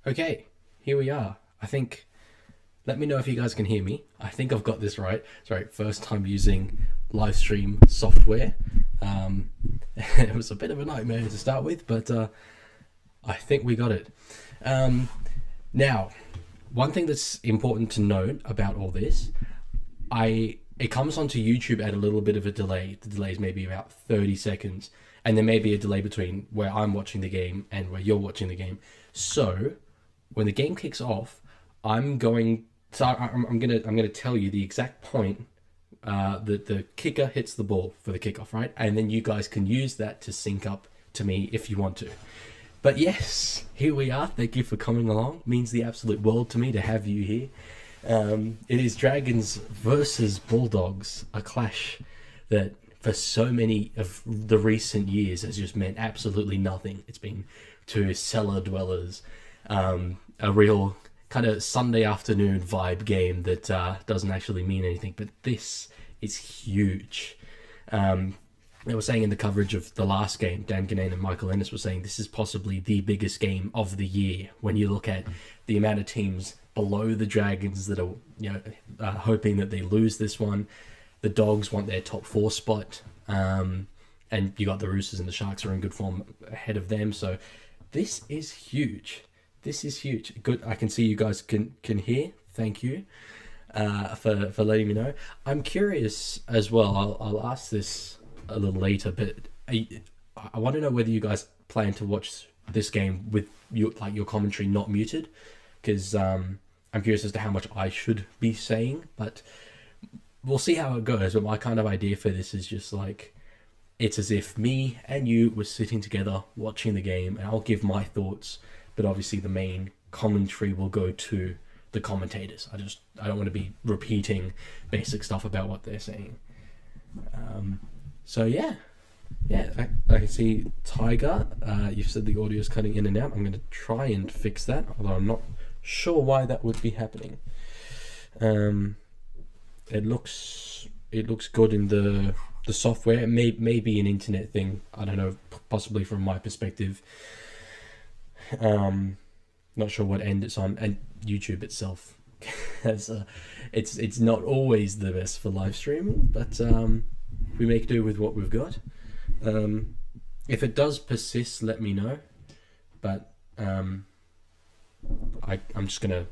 Okay, here we are. I think, let me know if you guys can hear me. I think I've got this right. Sorry, first time using live stream software. Um, it was a bit of a nightmare to start with, but I think we got it. Um, Now, one thing that's important to note about all this, it comes onto YouTube at a little bit of a delay. The delay is maybe about 30 seconds, and there may be a delay between where I'm watching the game and where you're watching the game. So, when the game kicks off, I'm gonna tell you the exact point that the kicker hits the ball for the kickoff, right? And then you guys can use that to sync up to me if you want to. But yes, here we are. Thank you for coming along. It means the absolute world to me to have you here. It is Dragons versus Bulldogs, a clash that for so many of the recent years has just meant absolutely nothing. It's been two cellar dwellers, a real kind of Sunday afternoon vibe game that doesn't actually mean anything. But this is huge. They were saying in the coverage of the last game, Dan Ganane and Michael Ennis were saying this is possibly the biggest game of the year when you look at the amount of teams below the Dragons that are hoping that they lose this one. The Dogs want their top four spot, and you got the Roosters and the Sharks are in good form ahead of them. So this is huge. This is huge. Good. I can see you guys can hear. Thank you for letting me know. I'm curious as well. I'll ask this a little later, but I want to know whether you guys plan to watch this game with your commentary not muted, because I'm curious as to how much I should be saying, but we'll see how it goes. But my kind of idea for this is just like, it's as if me and you were sitting together watching the game, and I'll give my thoughts, but obviously the main commentary will go to the commentators. I don't want to be repeating basic stuff about what they're saying. So yeah, I can see Tiger. You've said the audio is cutting in and out. I'm going to try and fix that, although I'm not sure why that would be happening. It looks good in the software. It may be an internet thing. I don't know. Possibly from my perspective. Not sure what end it's on, and YouTube itself has it's not always the best for live streaming, but we make do with what we've got. If it does persist, let me know. But I'm just gonna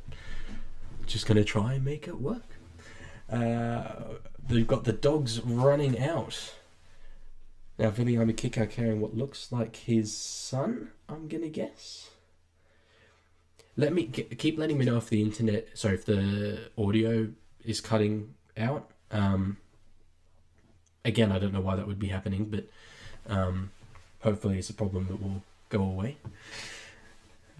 try and make it work. They've got the Dogs running out. Now, Viliami Kika carrying what looks like his son, I'm gonna guess. Let me keep letting me know if if the audio is cutting out. Again, I don't know why that would be happening, but hopefully it's a problem that will go away.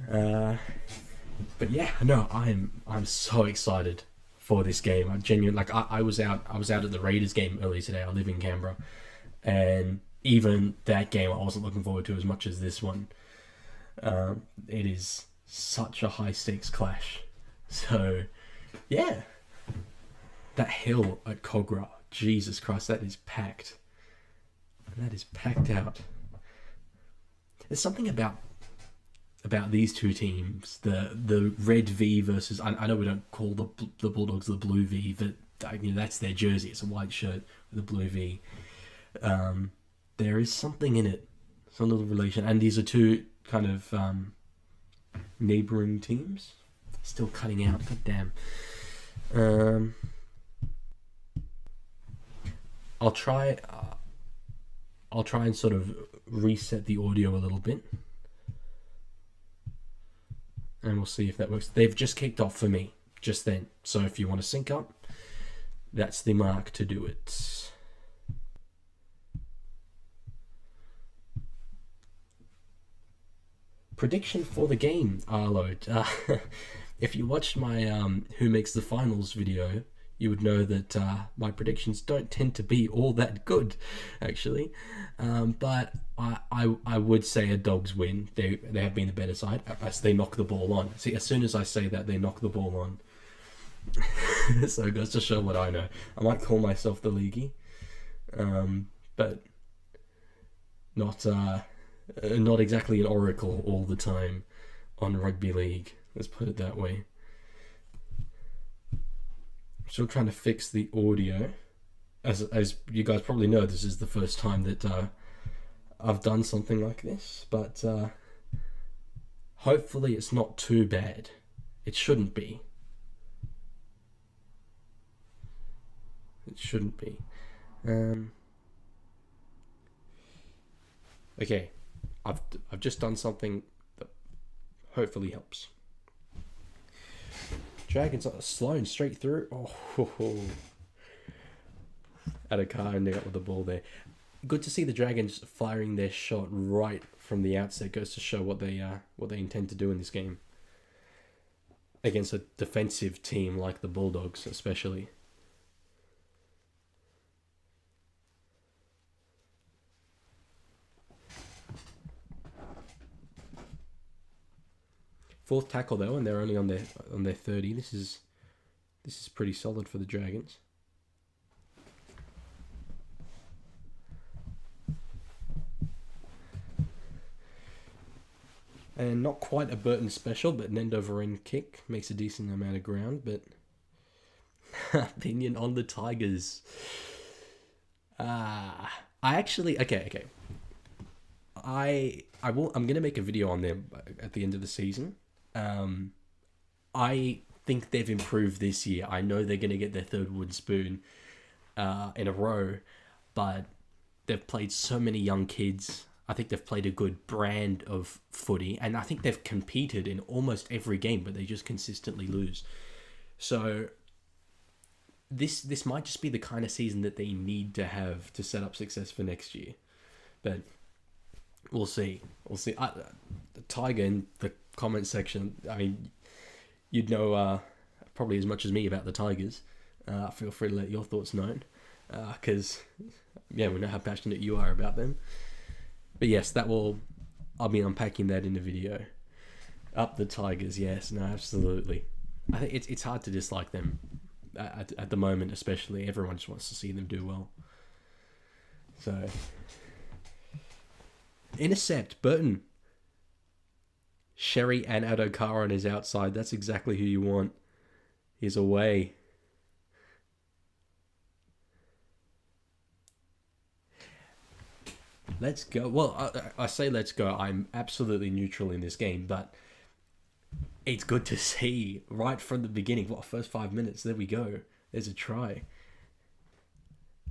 But yeah, no, I'm so excited for this game. I'm genuine. Like I was out at the Raiders game earlier today. I live in Canberra, and even that game I wasn't looking forward to as much as this one. It is such a high stakes clash. So yeah, that hill at Kogarah, Jesus Christ, that is packed. That is packed out. There's something about these two teams, the red V versus, I know we don't call the Bulldogs the blue V, but that's their jersey. It's a white shirt with a blue V. There is something in it, some little relation, and these are two kind of neighbouring teams. Still cutting out. God damn. I'll try and sort of reset the audio a little bit, and we'll see if that works. They've just kicked off for me just then, so if you want to sync up, that's the mark to do it. Prediction for the game, Arlo. If you watched my Who Makes the Finals video, you would know that my predictions don't tend to be all that good, actually. But I would say a Dogs win. They have been the better side as they knock the ball on. See, as soon as I say that, they knock the ball on. So it goes to show what I know. I might call myself the Leaguie, but not exactly an oracle all the time. on rugby league. Let's put it that way. I'm still trying to fix the audio. As you guys probably know, this is the first time that I've done something like this, but hopefully it's not too bad. It shouldn't be. It shouldn't be. Okay, I've just done something that hopefully helps. Dragons are Sloan straight through. Oh, at a car ending up with the ball there. Good to see the Dragons firing their shot right from the outset. Goes to show what they intend to do in this game against a defensive team like the Bulldogs, especially. Fourth tackle though, and they're only on their 30. This is pretty solid for the Dragons. And not quite a Burton special, but an end over end kick makes a decent amount of ground. But opinion on the Tigers. I actually okay. I'm gonna make a video on them at the end of the season. I think they've improved this year. I know they're gonna get their third wooden spoon in a row, but they've played so many young kids. I think they've played a good brand of footy, and I think they've competed in almost every game, but they just consistently lose. So this might just be the kind of season that they need to have to set up success for next year. But we'll see. The Tiger in the comment section, I mean, you'd know probably as much as me about the Tigers. Feel free to let your thoughts known, because we know how passionate you are about them. But yes, I'll be unpacking that in the video. Up the Tigers, yes, no, absolutely. I think it's hard to dislike them at the moment, especially. Everyone just wants to see them do well. So, intercept, Burton. Sherry and Adokar on his outside. That's exactly who you want. He's away. Let's go. Well, I say let's go. I'm absolutely neutral in this game, but it's good to see right from the beginning. First 5 minutes, there we go. There's a try.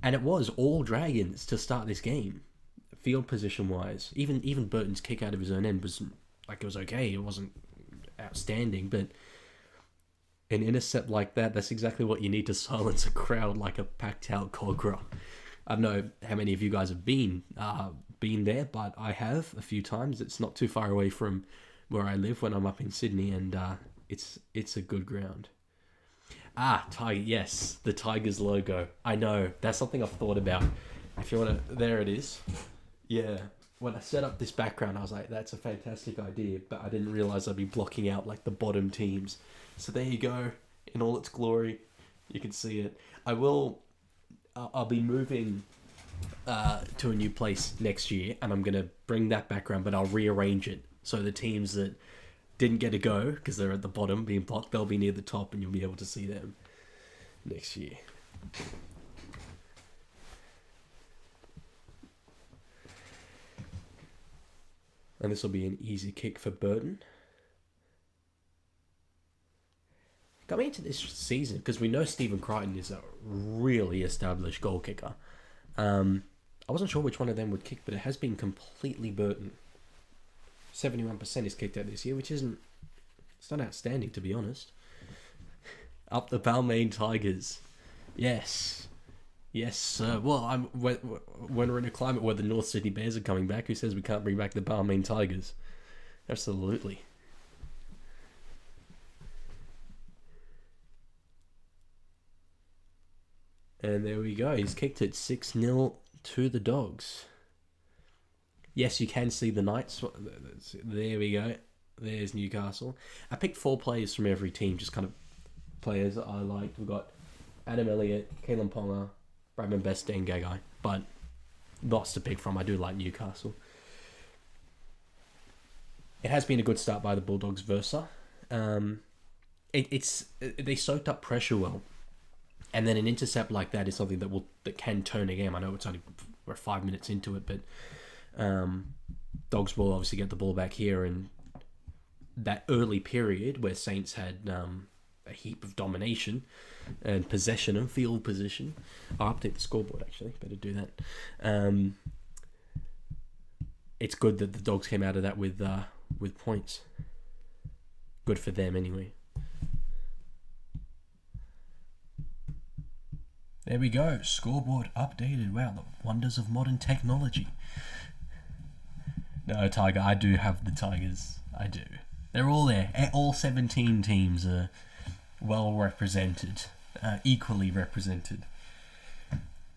And it was all Dragons to start this game, field position-wise. Even Burton's kick out of his own end was, it was okay. It wasn't outstanding, but an intercept like that, that's exactly what you need to silence a crowd like a packed-out Cogra. I don't know how many of you guys have been there, but I have a few times. It's not too far away from where I live when I'm up in Sydney, and it's a good ground. Tiger, yes, the Tigers logo. I know, that's something I've thought about. If you want to, there it is. Yeah, when I set up this background, I was like, that's a fantastic idea, but I didn't realise I'd be blocking out the bottom teams. So there you go, in all its glory. You can see it. I'll be moving to a new place next year, and I'm going to bring that background, but I'll rearrange it. So the teams that didn't get a go, because they're at the bottom being blocked, they'll be near the top, and you'll be able to see them next year. And this will be an easy kick for Burton. Coming into this season, because we know Stephen Crichton is a really established goal kicker. I wasn't sure which one of them would kick, but it has been completely Burton. 71% is kicked out this year, which it's not outstanding, to be honest. Up the Balmain Tigers. Yes, sir. Well, when we're in a climate where the North Sydney Bears are coming back, who says we can't bring back the Balmain Tigers? Absolutely. And there we go. He's kicked it 6-0 to the Dogs. Yes, you can see the Knights. There we go. There's Newcastle. I picked 4 players from every team, just kind of players that I liked. We've got Adam Elliott, Kalen Ponga, Bradman Best, and Gagai. But lots to pick from. I do like Newcastle. It has been a good start by the Bulldogs versa. They soaked up pressure well, and then an intercept like that is something that can turn a game. I know we're 5 minutes into it, but Dogs will obviously get the ball back here, and that early period where Saints had a heap of domination and possession and field position. I'll update the scoreboard actually. Better do that. It's good that the Dogs came out of that with points. Good for them anyway. There we go. Scoreboard updated. Wow, the wonders of modern technology. No, Tiger, I do have the Tigers. I do. They're all there. All 17 teams are well represented. Equally represented.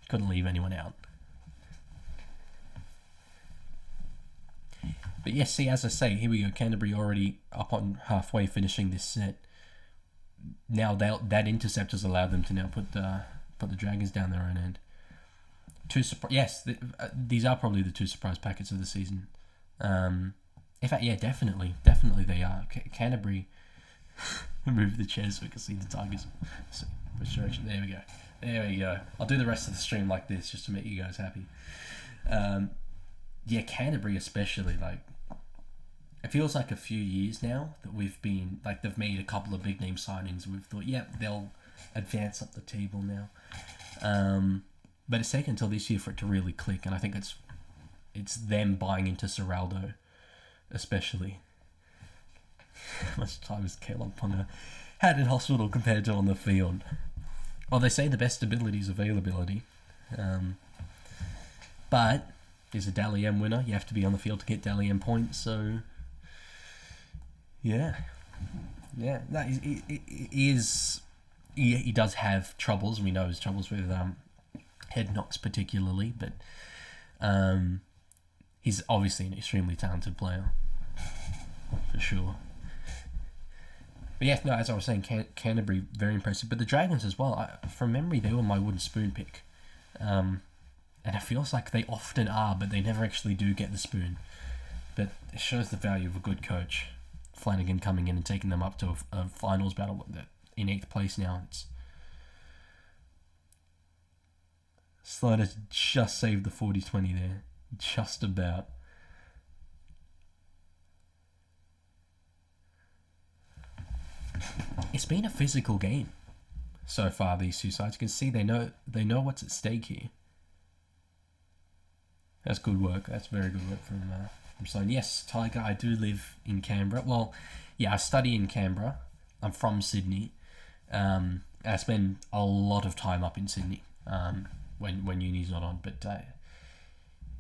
Couldn't leave anyone out. But yes, see, as I say, here we go. Canterbury already up on halfway finishing this set. Now that intercept has allowed them to now put the Dragons down their own end. These are probably the two surprise packets of the season. In fact, yeah, definitely they are. Canterbury move the chairs so we can see the Tigers. There we go. I'll do the rest of the stream like this just to make you guys happy. Yeah, Canterbury especially, like, it feels like a few years now that we've been, like, they've made a couple of big name signings. We've thought, they'll advance up the table now. But it's taken until this year for it to really click, and I think it's them buying into Serraldo, especially. How much time has Kalon Ponga had in hospital compared to on the field? Well, they say the best ability is availability. But he's a Dally M winner. You have to be on the field to get Dally M points, so yeah. No, he does have troubles. We know his troubles with head knocks particularly, but he's obviously an extremely talented player, for sure. But yeah, no, as I was saying, Canterbury, very impressive. But the Dragons as well, from memory, they were my wooden spoon pick. And it feels like they often are, but they never actually do get the spoon. But it shows the value of a good coach. Flanagan coming in and taking them up to a finals battle in 8th place now. Slider just saved the 40-20 there. Just about. It's been a physical game so far, these two sides. You can see they know what's at stake here. That's good work. That's very good work from Sloan. Yes, Tiger, I do live in Canberra. Well, yeah, I study in Canberra. I'm from Sydney. I spend a lot of time up in Sydney when uni's not on. But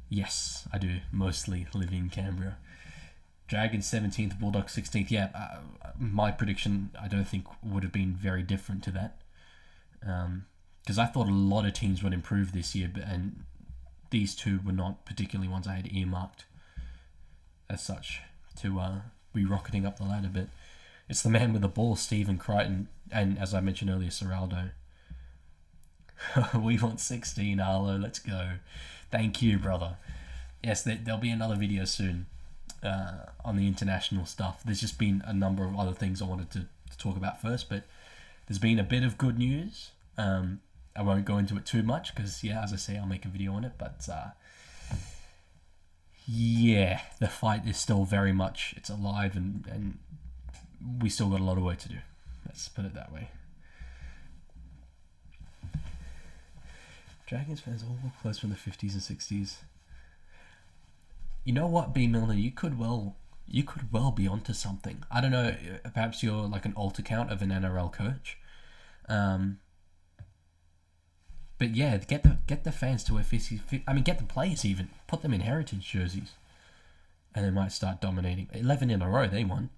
yes, I do mostly live in Canberra. Dragons 17th, Bulldogs 16th. Yeah, my prediction, I don't think, would have been very different to that. Because I thought a lot of teams would improve this year, and these two were not particularly ones I had earmarked as such to be rocketing up the ladder. But it's the man with the ball, Stephen Crichton, and as I mentioned earlier, Serraldo. We want 16, Arlo. Let's go. Thank you, brother. Yes, there'll be another video soon on the international stuff. There's just been a number of other things I wanted to talk about first, but there's been a bit of good news. I won't go into it too much because, yeah, as I say, I'll make a video on it. But yeah, the fight is still very much, it's alive, and we still got a lot of work to do. Let's put it that way. Dragons fans all look close from the 50s and 60s. You know what, B. Milner, you could well be onto something. I don't know, perhaps you're like an alt account of an NRL coach. But yeah, get the fans to wear 50. I mean, get the players even. Put them in heritage jerseys, and they might start dominating. 11 in a row, they won.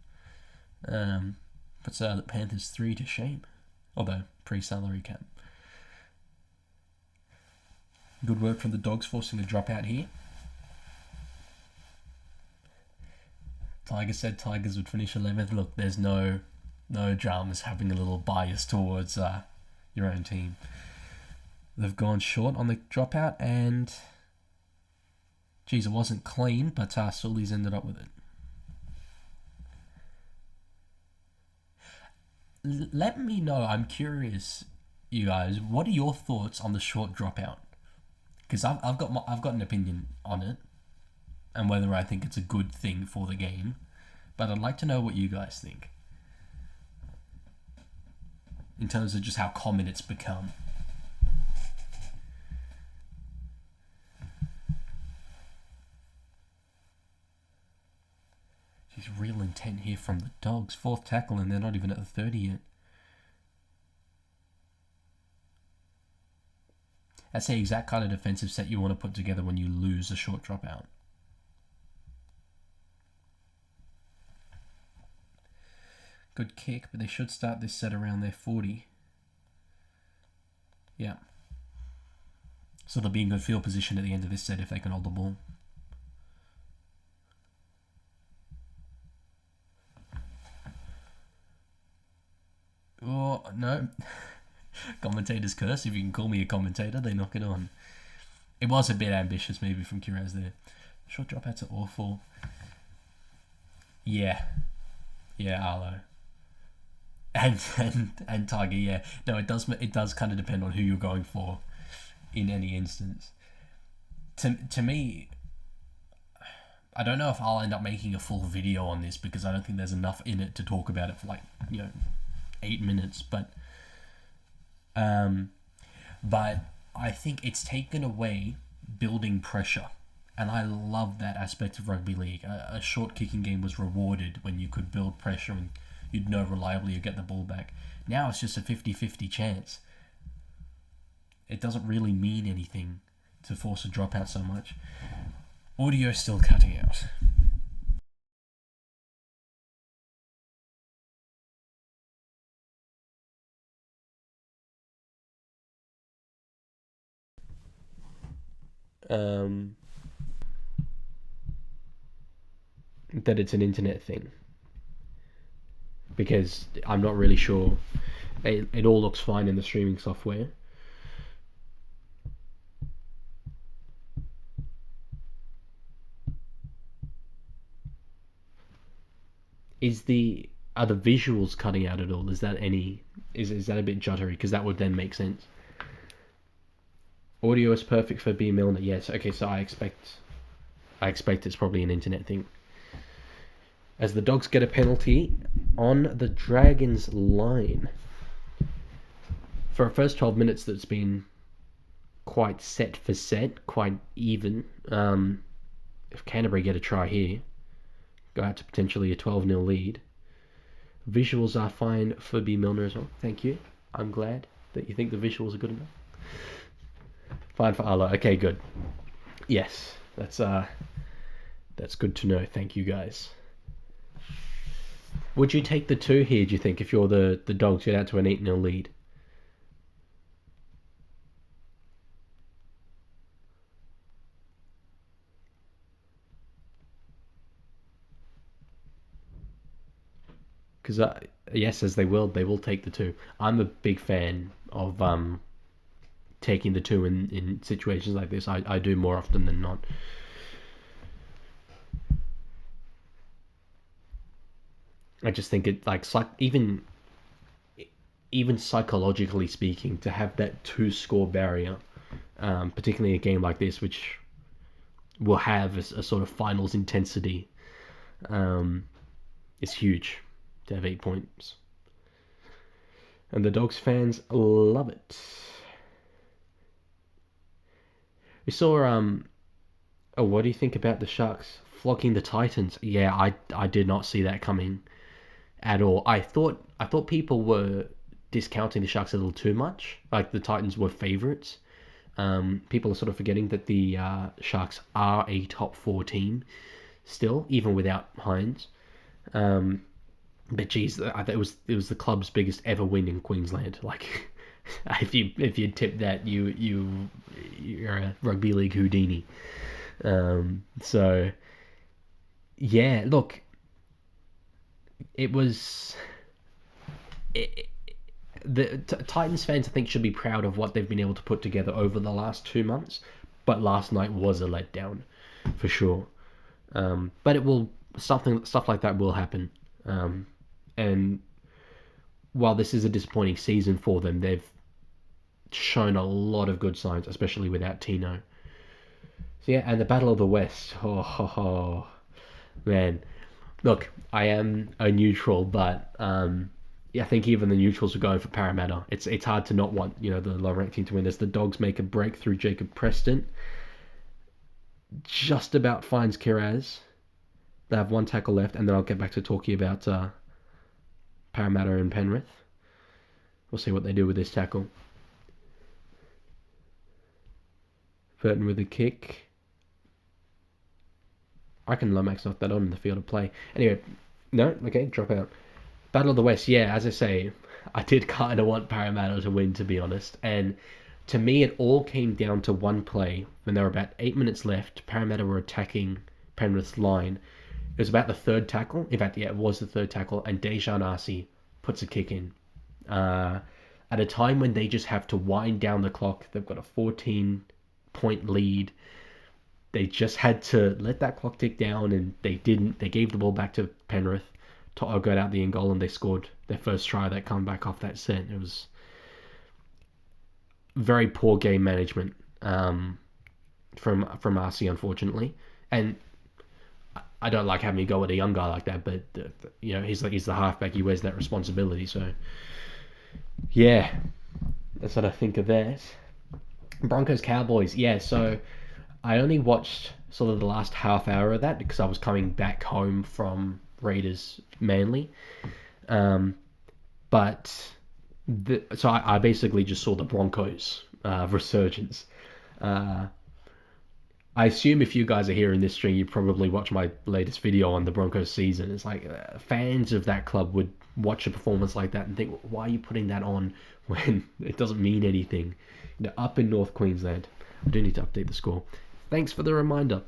Puts the Panthers 3 to shame, although pre-salary cap. Good work from the Dogs, forcing the dropout here. Tiger said Tigers would finish 11th. Look, there's no dramas having a little bias towards your own team. They've gone short on the dropout, and geez, it wasn't clean, but Sully's ended up with it. let me know. I'm curious, you guys. What are your thoughts on the short dropout? Because I've got an opinion on it, and whether I think it's a good thing for the game. But I'd like to know what you guys think in terms of just how common it's become. She's real intent here from the Dogs. 4th tackle, and they're not even at the 30 yet. That's the exact kind of defensive set you want to put together when you lose a short dropout. Good kick, but they should start this set around their 40. Yeah. So they'll be in good field position at the end of this set if they can hold the ball. Oh, no. Commentator's curse. If you can call me a commentator, they knock it on. It was a bit ambitious maybe from Kiraz there. Short dropouts are awful. Yeah. Yeah, Arlo. And Tiger, yeah. No, it does kind of depend on who you're going for in any instance. To me, I don't know if I'll end up making a full video on this because I don't think there's enough in it to talk about it for like, 8 minutes, but I think it's taken away building pressure, and I love that aspect of rugby league. A short kicking game was rewarded when you could build pressure and you'd know reliably you'd get the ball back. Now it's just a 50-50 chance. It doesn't really mean anything to force a dropout so much. Audio's still cutting out. That it's an internet thing. Because I'm not really sure. It all looks fine in the streaming software. Are the visuals cutting out at all? Is that that a bit juddery? Because that would then make sense. Audio is perfect for B Milner. Yes. Okay. So I expect it's probably an internet thing. As the Dogs get a penalty on the Dragons line. For a first 12 minutes, that's been quite set for set, quite even. If Canterbury get a try here, go out to potentially a 12-0 lead. Visuals are fine for B Milner as well. Thank you. I'm glad that you think the visuals are good enough. Fine for Arlo. Okay, good. Yes, that's good to know. Thank you, guys. Would you take the 2 here, do you think, if you're the Dogs get out to an 8-0 lead? Because yes, as they will take the 2. I'm a big fan of taking the 2 in situations like this. I do more often than not. I just think it like even psychologically speaking, to have that 2-score barrier, particularly a game like this, which will have a sort of finals intensity, is huge. To have 8 points, and the Dogs fans love it. We saw what do you think about the Sharks flocking the Titans? Yeah, I did not see that coming at all. I thought people were discounting the Sharks a little too much. Like the Titans were favourites. People are sort of forgetting that the Sharks are a top 4 team still, even without Hines. But geez, it was the club's biggest ever win in Queensland. Like, if you tip that, you're a rugby league Houdini. So yeah, look, it was the Titans fans, I think, should be proud of what they've been able to put together over the last 2 months. But last night was a letdown, for sure. But it will stuff like that will happen. And while this is a disappointing season for them, they've shown a lot of good signs, especially without Tino. So yeah, and the Battle of the West. Oh, man. Look, I am a neutral, but yeah, I think even the neutrals are going for Parramatta. It's hard to not want, the low ranked team to win as the Dogs make a break through Jacob Preston. Just about finds Kiraz. They have one tackle left, and then I'll get back to talking about Parramatta and Penrith. We'll see what they do with this tackle. Burton with a kick. I reckon Lomax knocked that on in the field of play. Anyway, no, okay, drop out. Battle of the West, yeah, as I say, I did kind of want Parramatta to win, to be honest. And to me, it all came down to one play. When there were about 8 minutes left, Parramatta were attacking Penrith's line. It was about the third tackle. In fact, yeah, it was the third tackle. And Dejan Arce puts a kick in. At a time when they just have to wind down the clock. They've got a 14-point lead. They just had to let that clock tick down, and they didn't. They gave the ball back to Penrith. To'o got out the end goal, and they scored their first try. That come back off that set. It was very poor game management from Arce, unfortunately. And I don't like having to go at a young guy like that, but he's the halfback. He wears that responsibility. So yeah, that's what I think of that. Broncos Cowboys. Yeah, so I only watched sort of the last half hour of that because I was coming back home from Raiders Manly. But so I basically just saw the Broncos resurgence. I assume if you guys are here in this stream, you probably watch my latest video on the Broncos season. It's like fans of that club would watch a performance like that and think, why are you putting that on when it doesn't mean anything? Up in North Queensland. I do need to update the score. Thanks for the reminder.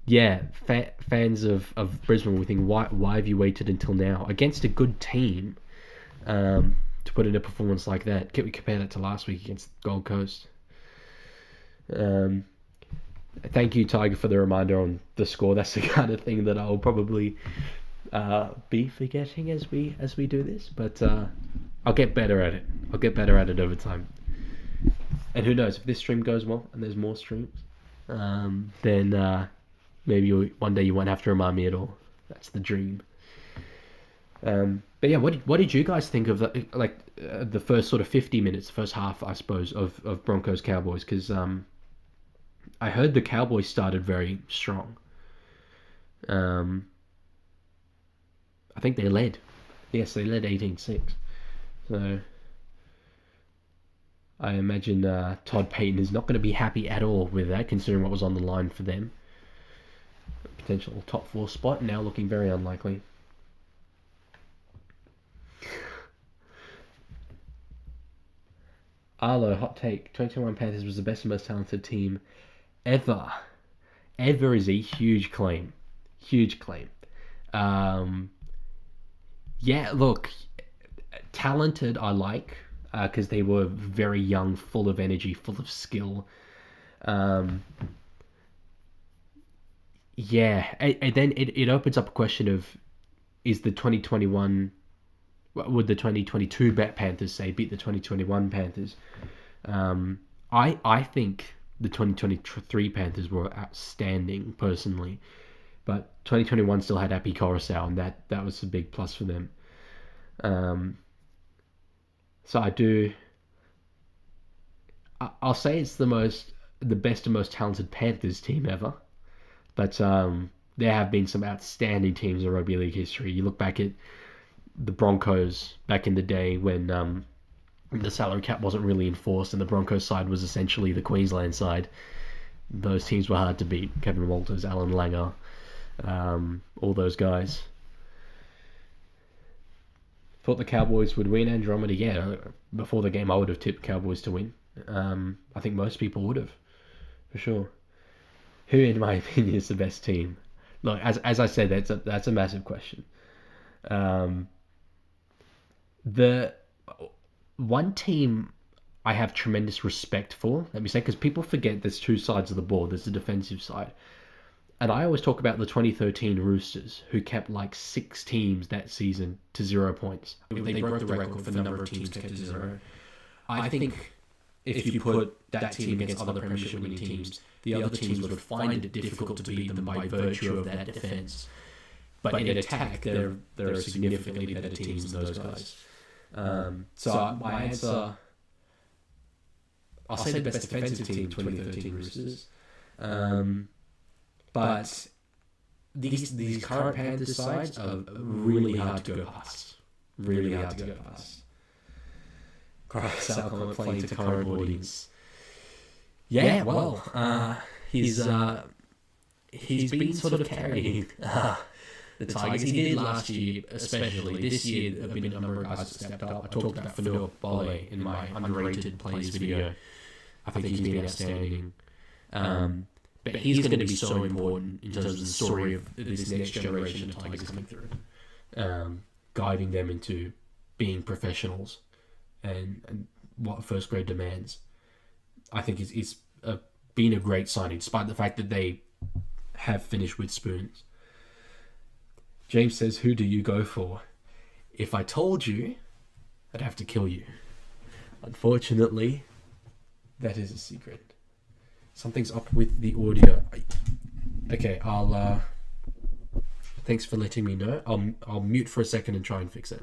Yeah, fans of Brisbane will think, why have you waited until now? Against a good team to put in a performance like that. Can we compare that to last week against Gold Coast? Thank you, Tiger, for the reminder on the score. That's the kind of thing that I'll probably be forgetting as we do this, but I'll get better at it. I'll get better at it over time. And who knows, if this stream goes well and there's more streams, then maybe one day you won't have to remind me at all. That's the dream. But yeah, what did you guys think of the first sort of 50 minutes, the first half, I suppose, of Broncos Cowboys? Because I heard the Cowboys started very strong. I think they led. Yes, they led 18-6. So I imagine Todd Payton is not going to be happy at all with that, considering what was on the line for them. Potential top 4 spot, now looking very unlikely. Arlo, hot take. 2021 Panthers was the best and most talented team ever. Ever is a huge claim. Huge claim. Yeah, look, talented I like, because they were very young, full of energy, full of skill. Yeah, and then it opens up a question of, is the 2021... would the 2022 Panthers say beat the 2021 Panthers? I think the 2023 Panthers were outstanding personally, but 2021 still had Api Coruscant, and that was a big plus for them. So I'll say it's the best and most talented Panthers team ever, but there have been some outstanding teams in rugby league history. You look back at the Broncos back in the day when the salary cap wasn't really enforced and the Broncos side was essentially the Queensland side. Those teams were hard to beat. Kevin Walters, Alan Langer, all those guys. Thought the Cowboys would win. Andromeda, yeah. Before the game, I would have tipped Cowboys to win. I think most people would have, for sure. Who, in my opinion, is the best team? Look, as I said, that's a massive question. The one team I have tremendous respect for, let me say, because people forget there's two sides of the ball. There's the defensive side. And I always talk about the 2013 Roosters, who kept like 6 teams that season to 0 points. They broke the record for the number of teams kept to 0. I think if you put that team against other premiership winning teams, the other teams would find it difficult to beat them by virtue of that defence. But in attack, they're significantly better teams than those guys. So my answer, I'll say the best defensive team, 2013 Roosters. But these current Panthers sides are really hard to go past. Really hard to go past. Sal Comet playing to current audience. Yeah, well, he's been sort of carrying the Tigers. He did last year, especially. This year, there have been a number of guys that stepped up. I talked about Fanua Bole in my underrated plays video. I think he's been outstanding. But he's going to be so important in terms of the story of this next generation of Tigers coming through, guiding them into being professionals and what first grade demands. I think it's been a great signing, despite the fact that they have finished with spoons. James says, who do you go for? If I told you, I'd have to kill you. Unfortunately, that is a secret. Something's up with the audio. Okay, I'll thanks for letting me know. I'll mute for a second and try and fix it.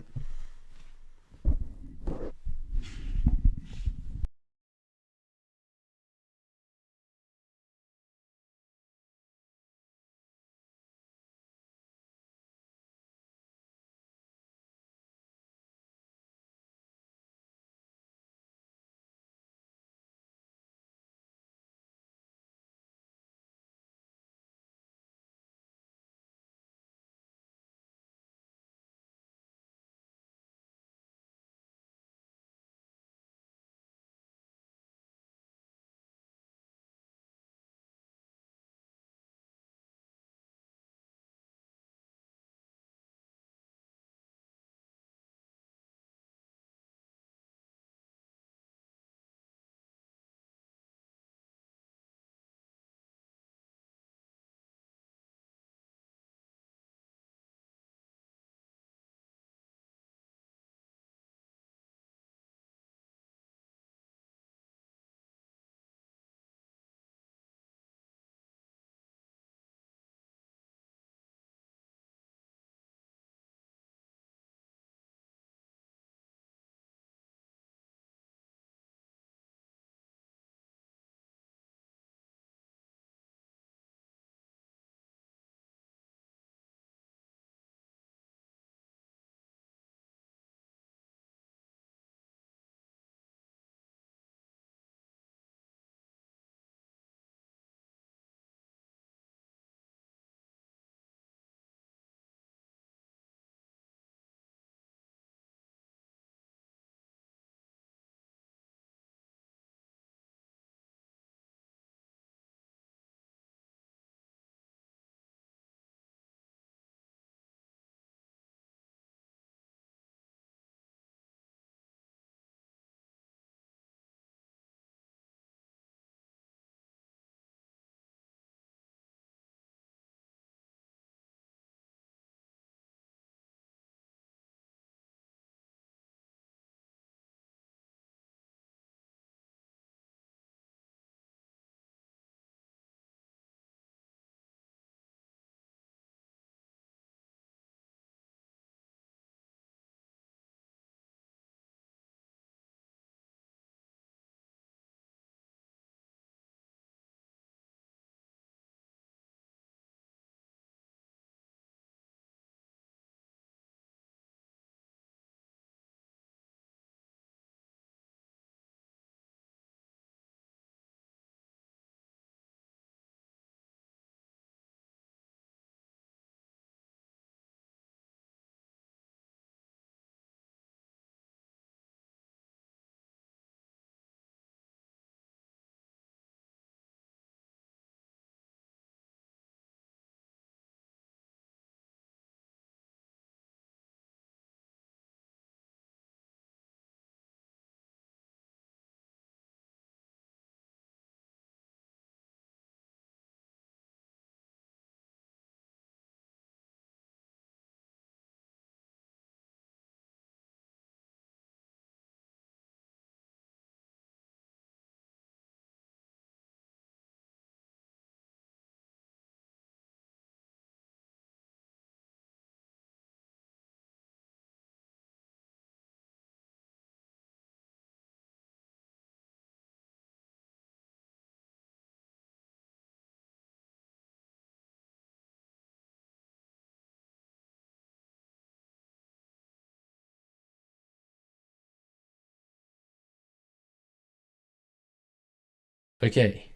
Okay.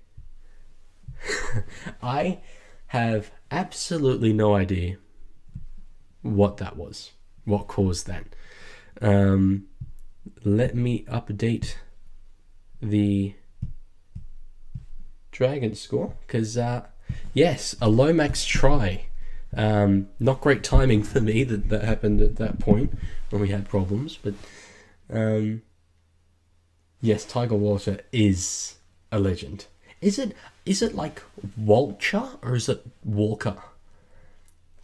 I have absolutely no idea what that was. What caused that. Let me update the Dragons score. Because, yes, a Lomax try. Not great timing for me that happened at that point when we had problems. But, yes, Tiger Water is a legend. Is it like Walcher or is it Walker?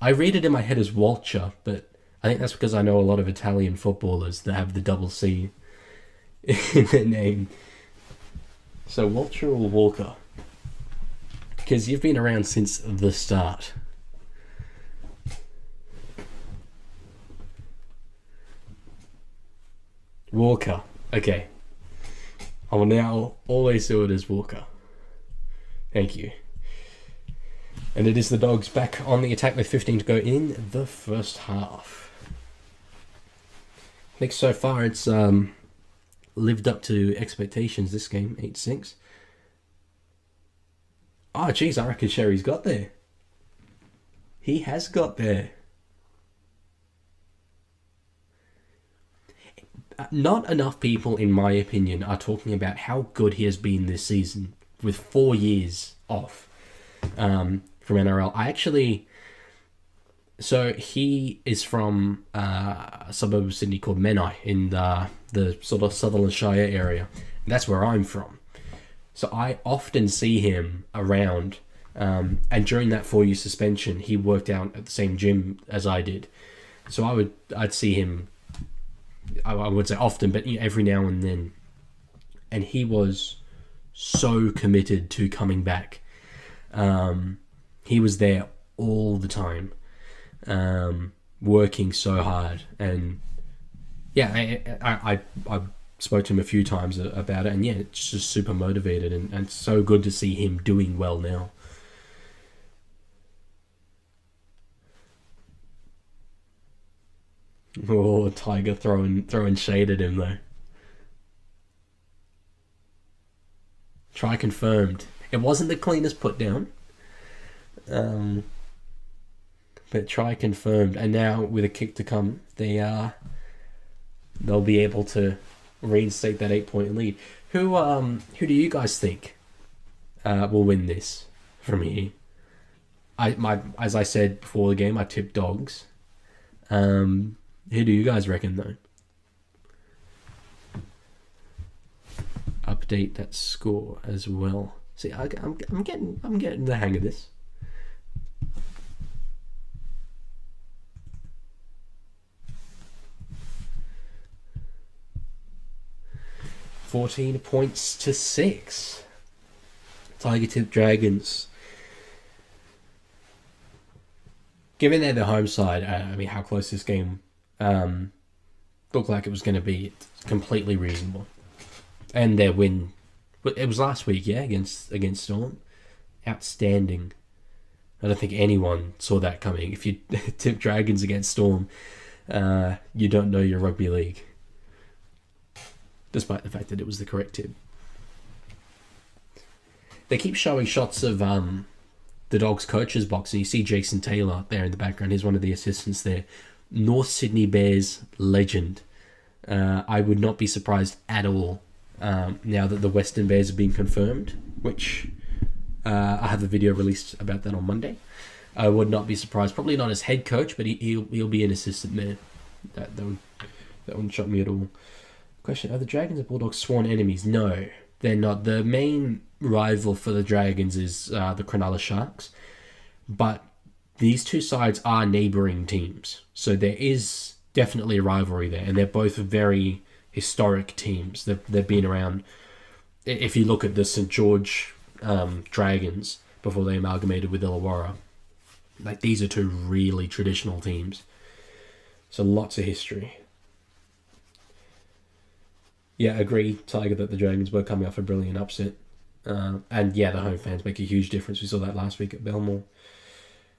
I read it in my head as Walcher, but I think that's because I know a lot of Italian footballers that have the double C in their name. So Walcher or Walker? Because you've been around since the start. Walker. Okay. I will now always do it as Walker. Thank you. And it is the Dogs back on the attack with 15 to go in the first half. I think so far it's lived up to expectations this game, 8-6. Oh, geez, I reckon Sherry's got there. He has got there. Not enough people, in my opinion, are talking about how good he has been this season with 4 years off from NRL. So he is from a suburb of Sydney called Menai in the sort of Sutherland Shire area. That's where I'm from. So I often see him around. And during that 4-year suspension, he worked out at the same gym as I did. So I'd see him, I would say often, but every now and then. And he was so committed to coming back. He was there all the time, working so hard. And yeah, I spoke to him a few times about it, and yeah, it's just super motivated and so good to see him doing well now. Oh, Tiger throwing shade at him though. Try confirmed. It wasn't the cleanest put down. But try confirmed. And now with a kick to come, they'll be able to reinstate that 8-point lead. Who do you guys think will win this from here? As I said before the game, I tipped Dogs. Who do you guys reckon though? Update that score as well. See, I'm getting the hang of this. $14 points to 6. Tiger tip Dragons. Given they're the home side, I mean, how close this game looked like it was going to be, it's completely reasonable. And their win, it was last week, yeah, against Storm. Outstanding. I don't think anyone saw that coming. If you tip Dragons against Storm, you don't know your rugby league. Despite the fact that it was the correct tip. They keep showing shots of the Dogs coaches box, and you see Jason Taylor there in the background. He's one of the assistants there. North Sydney Bears legend. I would not be surprised at all now that the Western Bears have been confirmed, which I have a video released about that on Monday. I would not be surprised. Probably not as head coach, but he'll be an assistant there. That wouldn't shock me at all. Question: are the Dragons and Bulldogs sworn enemies? No, they're not. The main rival for the Dragons is the Cronulla Sharks, but these two sides are neighbouring teams, so there is definitely a rivalry there, and they're both very historic teams. They've been around. If you look at the St George Dragons before they amalgamated with Illawarra, like these are two really traditional teams, so lots of history. Yeah, agree, Tiger, that the Dragons were coming off a brilliant upset. And yeah, the home fans make a huge difference. We saw that last week at Belmore.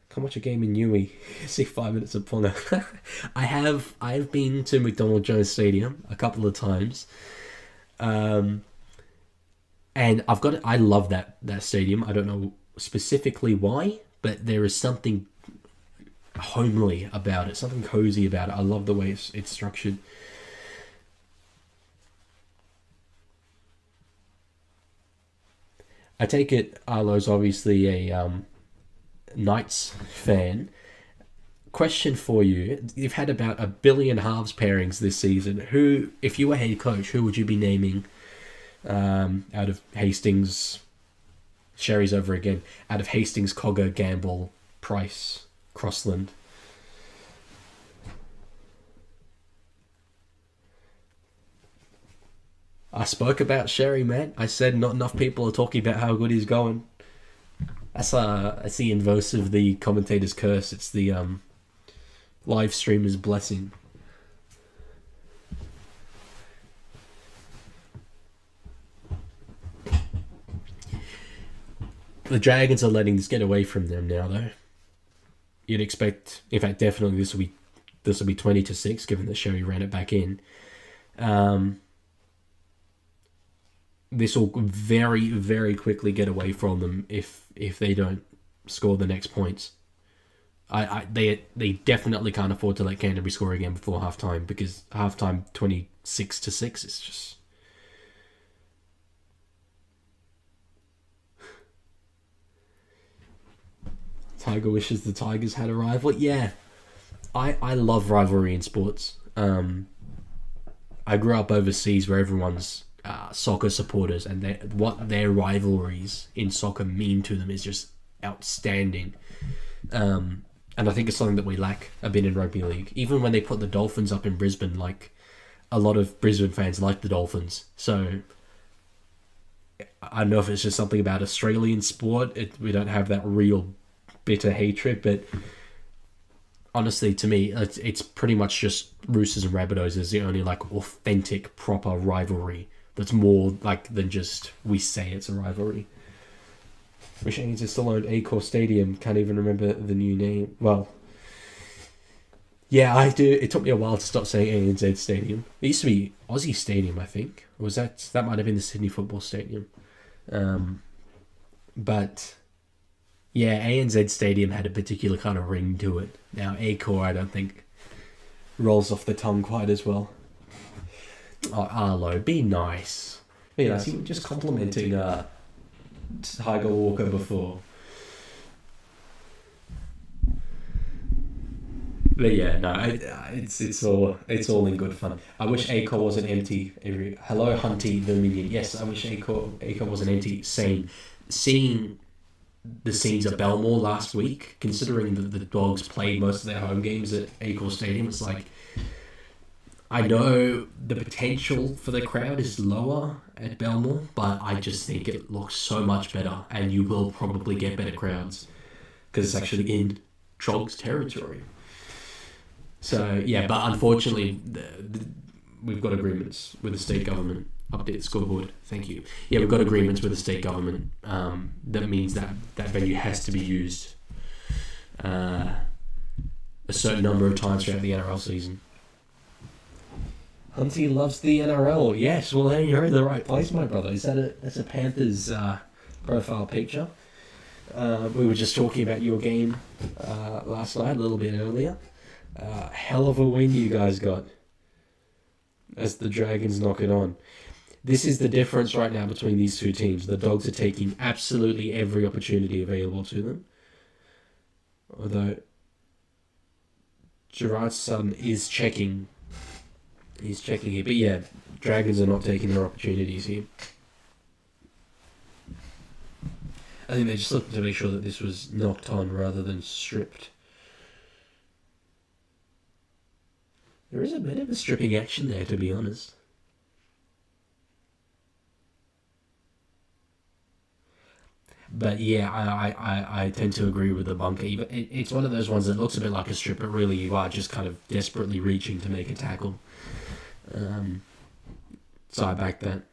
Come watch a game in Newey. See 5 minutes of Ponga. I have been to McDonald Jones Stadium a couple of times. And I love that stadium. I don't know specifically why, but there is something homely about it, something cozy about it. I love the way it's structured. I take it Arlo's obviously a Knights fan. Question for you: you've had about 1 billion halves pairings this season. Who, if you were head coach, who would you be naming out of Hastings? Sherry's over again. Out of Hastings, Cogger, Gamble, Price, Crossland. I spoke about Sherry, man. I said not enough people are talking about how good he's going. That's the inverse of the commentator's curse. It's the live streamer's blessing. The Dragons are letting this get away from them now, though. You'd expect, in fact, definitely this will be 20-6, given that Sherry ran it back in. This will very, very quickly get away from them if they don't score the next points. They definitely can't afford to let Canterbury score again before halftime, because halftime 26-6 is just. Tiger wishes the Tigers had a rival. Yeah, I love rivalry in sports. I grew up overseas where everyone's soccer supporters, and what their rivalries in soccer mean to them is just outstanding. And I think it's something that we lack a bit in rugby league. Even when they put the Dolphins up in Brisbane, like, a lot of Brisbane fans like the Dolphins. So I don't know if it's just something about Australian sport. We don't have that real bitter hatred, but honestly, to me, it's pretty much just Roosters and Rabbitohs is the only, like, authentic, proper rivalry that's more like than just we say it's a rivalry. Wish ANZ still owned Accor Stadium. Can't even remember the new name. Well, yeah, I do. It took me a while to stop saying ANZ Stadium. It used to be Aussie Stadium, I think. Or was that might have been the Sydney Football Stadium? But yeah, ANZ Stadium had a particular kind of ring to it. Now Accor, I don't think rolls off the tongue quite as well. Oh, Arlo, be nice. Be nice. You were just complimenting Tiger Walker before. But yeah, no, it's all in good fun. I wish Accor wasn't empty. Hello, Hunty the Minion. Yes, I wish Accor wasn't empty. Seeing the scenes at Belmore last week, considering that the Dogs played most of their home games at Accor Stadium, it's like, I know the potential for the crowd is lower at Belmore, but I just think it looks so much better, and you will probably get better crowds because it's actually in Trogs territory. So yeah, but unfortunately, we've got agreements with the state government. Update the scoreboard. Thank you. Yeah, we've got agreements with the state government. That means that venue has to be used a certain number of times throughout the NRL season. Hunty loves the NRL. Yes, well, hey, you're in the right place, my brother. That's a Panthers profile picture. We were just talking about your game last night, a little bit earlier. Hell of a win you guys got as the Dragons knock it on. This is the difference right now between these two teams. The Dogs are taking absolutely every opportunity available to them. Although Gerard's son is checking. He's checking here. But yeah, Dragons are not taking their opportunities here. I think they're just looking to make sure that this was knocked on rather than stripped. There is a bit of a stripping action there, to be honest. But yeah, I tend to agree with the bunker. It's one of those ones that looks a bit like a strip, but really you are just kind of desperately reaching to make a tackle. So I back that.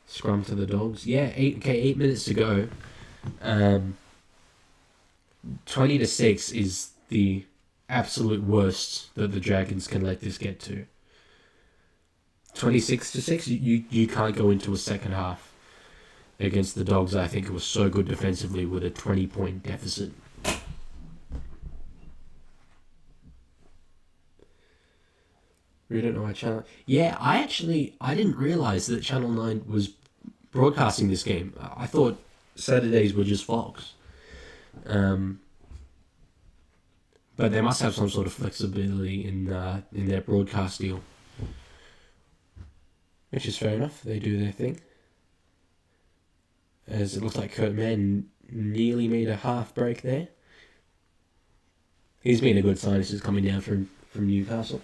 Scrum to the Dogs. Yeah, 8 minutes to go. 20-6 is the absolute worst that the Dragons can let this get to. 26-6. You can't go into a second half against the Dogs. I think it was so good defensively with a 20-point deficit. We don't know why Channel... Yeah, I didn't realise that Channel 9 was broadcasting this game. I thought Saturdays were just Fox. But they must have some sort of flexibility in their broadcast deal. Which is fair enough. They do their thing. As it looks like Kurt Mann nearly made a half break there. He's been a good sign. This is coming down from Newcastle.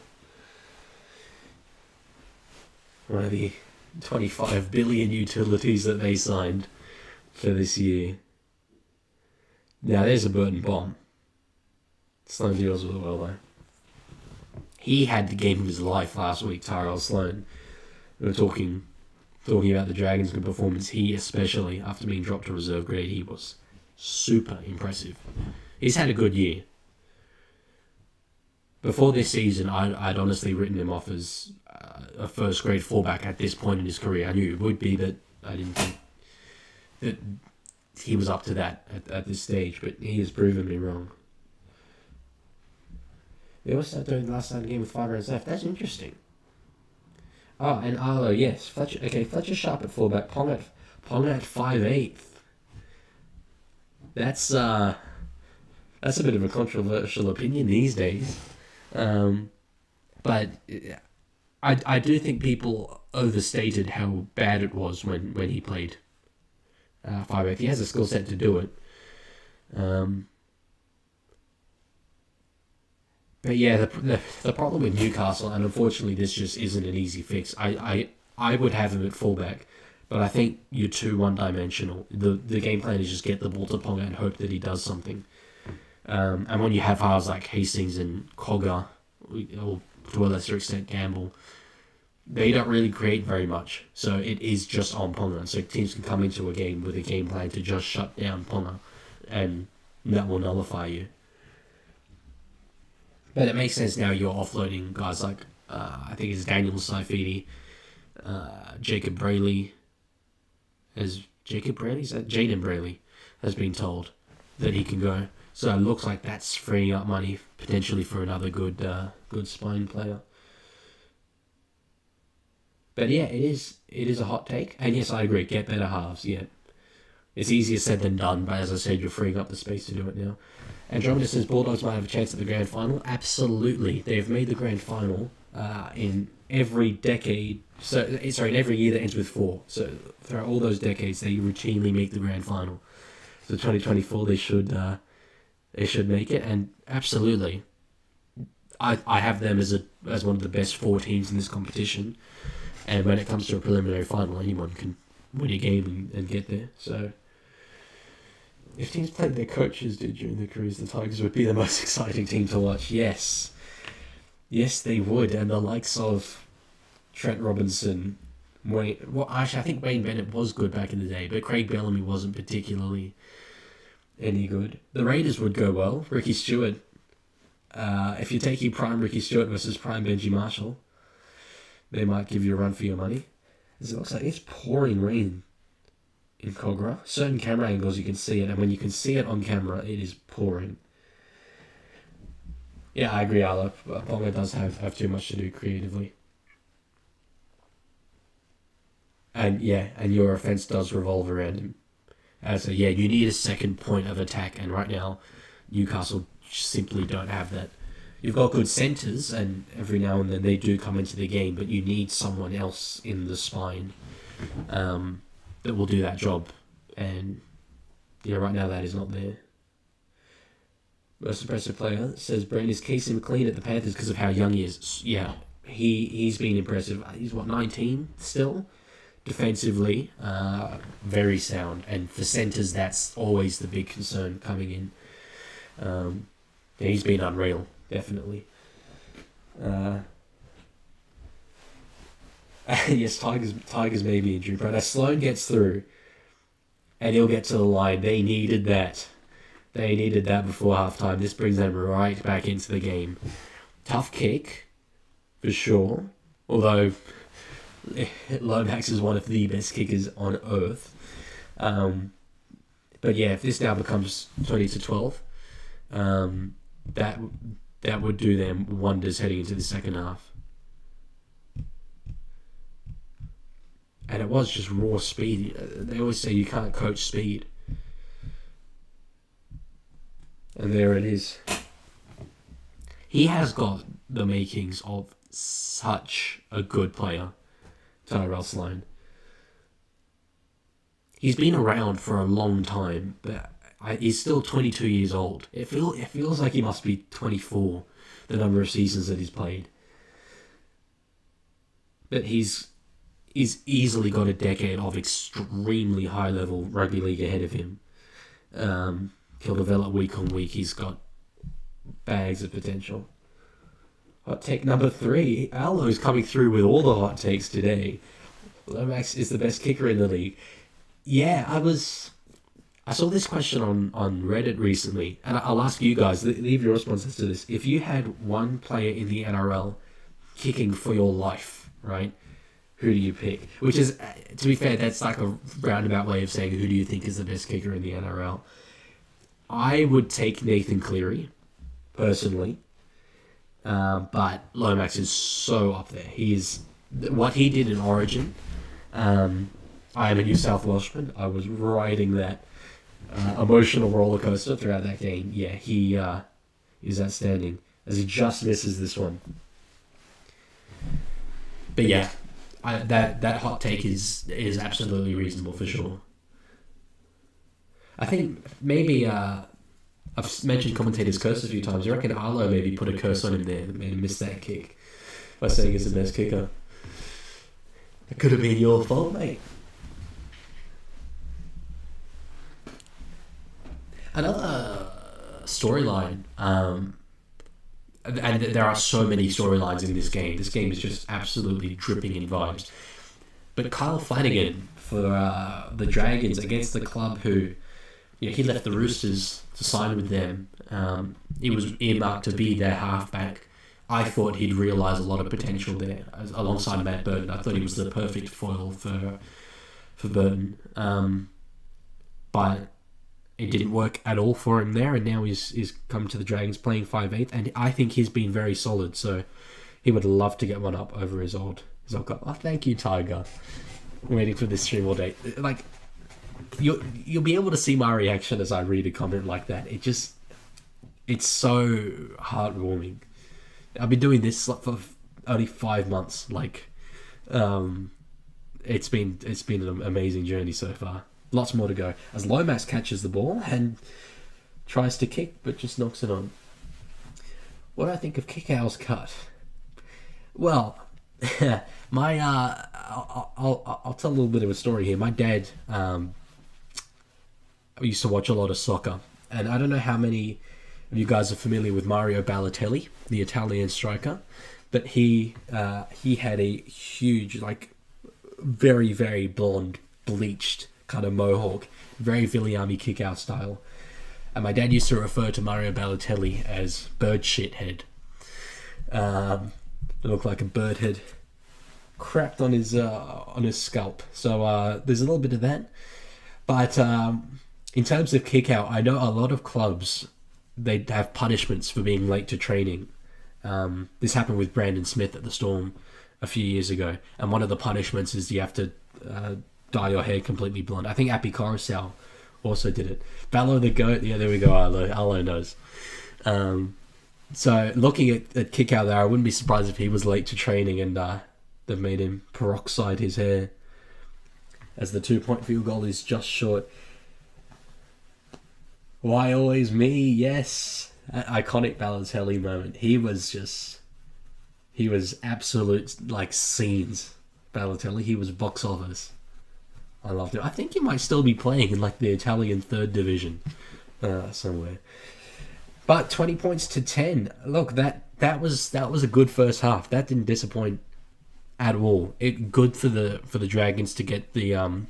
One of the 25 billion utilities that they signed for this year. Now there's a Burton bomb. Sloan deals with it well though. He had the game of his life last week, Tyrell Sloan. We were talking about the Dragons' good performance. He especially, after being dropped to reserve grade, he was super impressive. He's had a good year. Before this season, I'd honestly written him off as a first grade fullback at this point in his career. I knew it would be, but I didn't think that he was up to that at this stage, but he has proven me wrong. They also started doing the last game with 5 rounds left. That's interesting. Oh, and Arlo, yes. Fletcher Sharp at fullback. Pong at 5'8". That's a bit of a controversial opinion these days. But I do think people overstated how bad it was when he played 5'8". He has a skill set to do it. But yeah, the problem with Newcastle, and unfortunately this just isn't an easy fix. I would have him at fullback, but I think you're too one-dimensional. The game plan is just get the ball to Ponga and hope that he does something. And when you have halves like Hastings and Cogger, or to a lesser extent Gamble, they don't really create very much. So it is just on Ponga. So teams can come into a game with a game plan to just shut down Ponga, and that will nullify you. But it makes sense now you're offloading guys like, I think it's Daniel Saifidi, Jacob Brayley. Jaden Brayley has been told that he can go. So it looks like that's freeing up money potentially for another good spine player. But yeah, it is a hot take. And yes, I agree, get better halves, yeah. It's easier said than done, but as I said, you're freeing up the space to do it now. Andromeda says Bulldogs might have a chance at the grand final. Absolutely. They've made the grand final in every decade. In every year that ends with 4. So throughout all those decades, they routinely make the grand final. So 2024, they should make it. And absolutely, I have them as one of the best 4 teams in this competition. And when it comes to a preliminary final, anyone can win a game and get there. So if teams played their coaches did during the cruise, the Tigers would be the most exciting team to watch. Yes, they would. And the likes of Trent Robinson, Wayne. Well, actually, I think Wayne Bennett was good back in the day, but Craig Bellamy wasn't particularly any good. The Raiders would go well. Ricky Stewart. If you're taking prime Ricky Stewart versus prime Benji Marshall, they might give you a run for your money. It looks like it's pouring rain in Kogarah. Certain camera angles you can see it, and when you can see it on camera, it is pouring. Yeah, I agree, Arlo. Ponga does have too much to do creatively. And your offense does revolve around him. So yeah, you need a second point of attack, and right now, Newcastle simply don't have that. You've got good centres, and every now and then they do come into the game, but you need someone else in the spine that will do that job. And yeah, right now that is not there. Most impressive player says Brand is Casey McLean at the Panthers because of how young he is. Yeah, he's been impressive. He's 19 still. Defensively, very sound, and for centres, that's always the big concern coming in. He's been unreal, definitely. Yes, Tigers may be injured, but as Sloan gets through, and he'll get to the line. They needed that. They needed that before halftime. This brings them right back into the game. Tough kick, for sure. Although Lomax is one of the best kickers on earth. But yeah, if this now becomes 20-12, that would do them wonders heading into the second half. And it was just raw speed. They always say you can't coach speed. And there it is. He has got the makings of such a good player, Tyrell Sloan. He's been around for a long time, but he's still 22 years old. It feels like he must be 24, the number of seasons that he's played. But he's easily got a decade of extremely high-level rugby league ahead of him. He'll develop week on week. He's got bags of potential. Hot take number 3. Allo's coming through with all the hot takes today. Lomax is the best kicker in the league. Yeah, I saw this question on Reddit recently, and I'll ask you guys, leave your responses to this. If you had one player in the NRL kicking for your life, right, who do you pick? Which is, to be fair, that's like a roundabout way of saying who do you think is the best kicker in the NRL. I would take Nathan Cleary, personally. But Lomax is so up there. What he did in Origin. I am a New South Welshman. I was riding that emotional roller coaster throughout that game. Yeah, he is outstanding. As he just misses this one. But yeah, that hot take is absolutely reasonable for sure. I think maybe I've mentioned commentator's curse a few times. You reckon Arlo maybe put a curse on him there that made him miss that kick by saying he's the best kicker? It could have been your fault, mate. Another storyline, and there are so many storylines in this game. This game is just absolutely dripping in vibes. But Kyle Flanagan for the Dragons against the club who, he left the Roosters to sign with them. He was earmarked to be their halfback. I thought he'd realise a lot of potential there alongside Matt Burton. I thought he was the perfect foil for Burton. But it didn't work at all for him there, and now he's come to the Dragons playing 5'8", and I think he's been very solid, so he would love to get one up over his old club. Oh, thank you, Tiger. I'm waiting for this stream all day. Like, you'll be able to see my reaction as I read a comment like that. It's so heartwarming. I've been doing this for only 5 months. Like, it's been an amazing journey so far. Lots more to go. As Lomax catches the ball and tries to kick, but just knocks it on. What do I think of Kickout's cut? Well, my I'll tell a little bit of a story here. My dad used to watch a lot of soccer, and I don't know how many of you guys are familiar with Mario Balotelli, the Italian striker, but he had a huge, like, very, very blonde, bleached kind of mohawk, very Viliami kick-out style. And my dad used to refer to Mario Balotelli as bird shit head. It looked like a bird head crapped on his scalp. So there's a little bit of that. But in terms of kick-out, I know a lot of clubs, they have punishments for being late to training. This happened with Brandon Smith at the Storm a few years ago. And one of the punishments is you have to dye your hair completely blonde. I think Appy Coruscant also did it. Ballo the Goat, yeah, there we go. Arlo knows. So looking at kick out there, I wouldn't be surprised if he was late to training and they've made him peroxide his hair as the 2-point field goal is just short. Why always me? Yes. Iconic Balotelli moment. He was absolute, like, scenes. Balotelli, he was box office. I loved it. I think he might still be playing in, like, the Italian 3rd division somewhere. But 20 points to 10. Look, that was a good first half. That didn't disappoint at all. Good for the Dragons to get the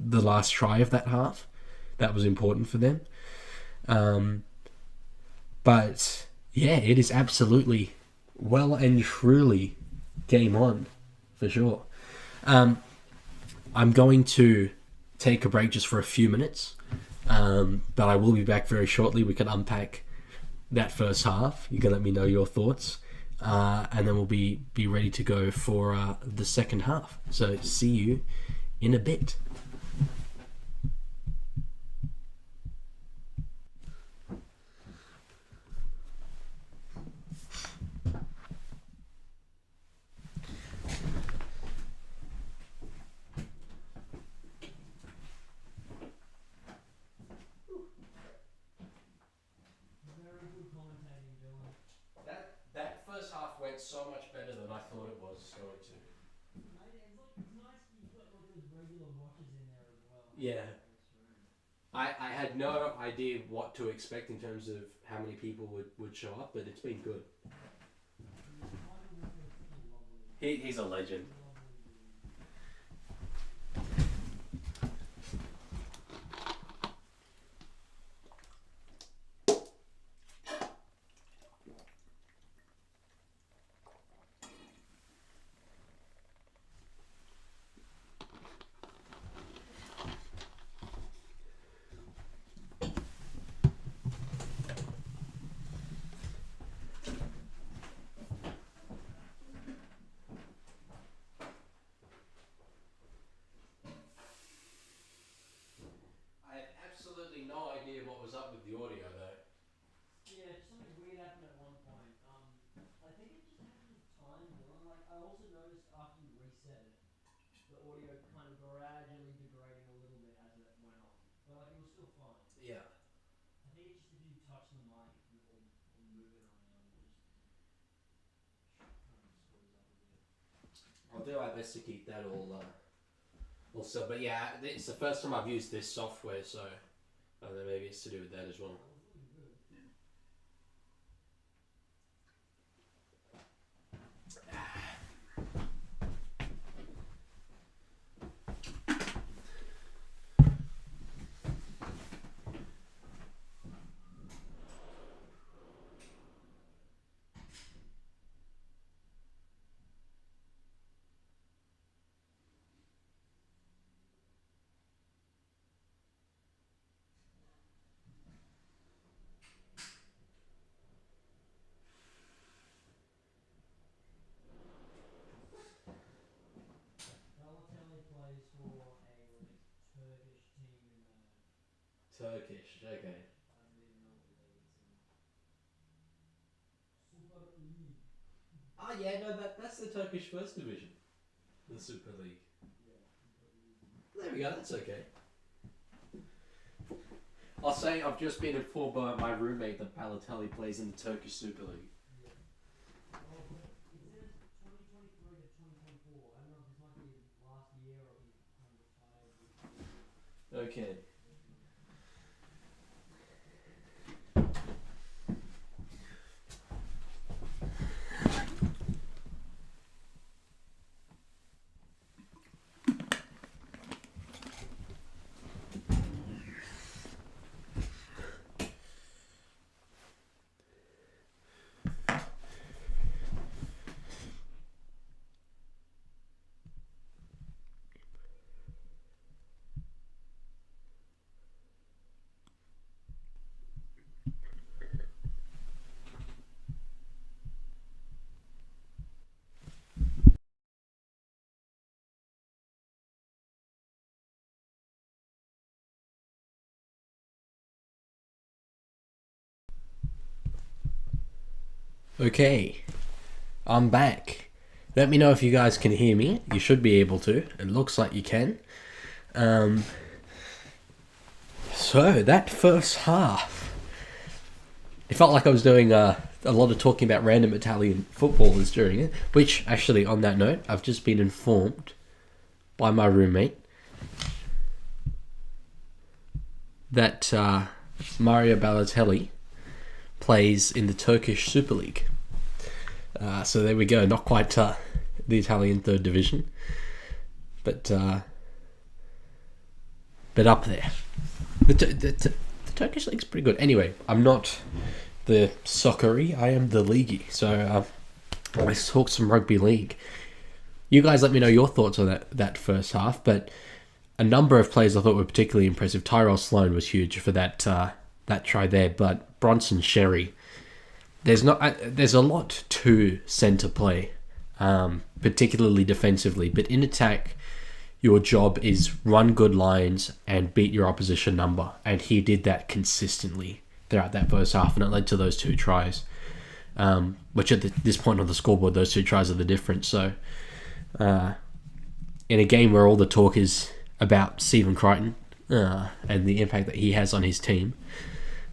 last try of that half. That was important for them. But yeah, it is absolutely well and truly game on for sure. I'm going to take a break just for a few minutes, but I will be back very shortly. We can unpack that first half. You can let me know your thoughts, and then we'll be ready to go for the second half. So see you in a bit. That first half went so much better than I thought it was going to. It's nice you've got like those regular watchers in there as well. Yeah. I had no idea what to expect in terms of how many people would show up, but it's been good. He's a legend. Absolutely no idea what was up with the audio though. Yeah, something weird happened at one point. I think it just happened with time, Dylan. Like I also noticed after you reset it, the audio kind of gradually degrading a little bit as it went on. But like it was still fine. Yeah. I think it's just if you touch the mic or move it around, it just kind of screws up a bit. I'll do my best to keep that all also, but yeah, it's the first time I've used this software, so maybe it's to do with that as well. Balotelli plays for a Turkish team in the Turkish, okay. I don't even know what league it's in. Super League. Ah, yeah, no, that's the Turkish First Division, the Super League. Yeah, Super League. There we go. That's okay. I'll say I've just been informed by my roommate that Balotelli plays in the Turkish Super League. Yeah. Oh, but it says 2023 to 2024. I don't know if this might be his last year or he kind of retired this year. Okay. Okay, I'm back. Let me know if you guys can hear me. You should be able to. It looks like you can. So that first half, it felt like I was doing a lot of talking about random Italian footballers during it. Which, actually, on that note, I've just been informed by my roommate that Mario Balotelli plays in the Turkish Super League. So there we go. Not quite the Italian third division, but up there. The Turkish league's pretty good. Anyway, I'm not the soccery. I am the Leaguie. So let's talk some rugby league. You guys let me know your thoughts on that first half, but a number of players I thought were particularly impressive. Tyrell Sloan was huge for that try there, but Bronson Sherry, there's a lot to centre play, particularly defensively, but in attack, your job is run good lines and beat your opposition number, and he did that consistently throughout that first half, and it led to those 2 tries, which at this point on the scoreboard, those 2 tries are the difference. So in a game where all the talk is about Stephen Crichton and the impact that he has on his team,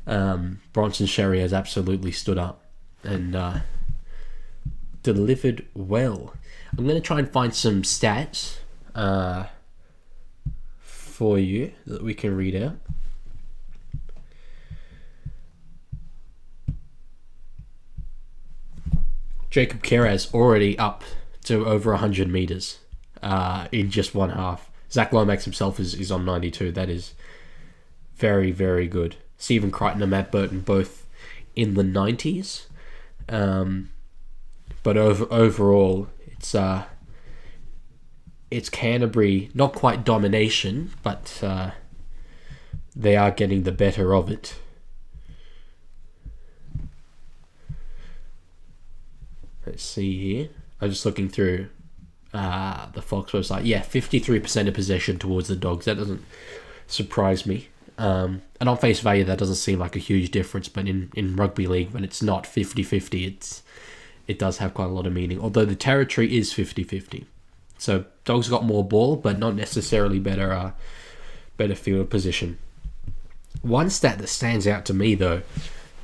Bronson Sherry has absolutely stood up and delivered well. I'm going to try and find some stats for you that we can read out. Jacob Keras already up to over 100 meters in just one half. Zach Lomax himself is on 92. That is very, very good. Stephen Crichton and Matt Burton both in the 90s. But overall, it's Canterbury, not quite domination, but they are getting the better of it. Let's see here. I'm just looking through the Fox website. Yeah, 53% of possession towards the Dogs. That doesn't surprise me. And on face value, that doesn't seem like a huge difference, but in rugby league, when it's not 50-50, it does have quite a lot of meaning. Although the territory is 50-50. So Dogs got more ball, but not necessarily better field position. One stat that stands out to me, though,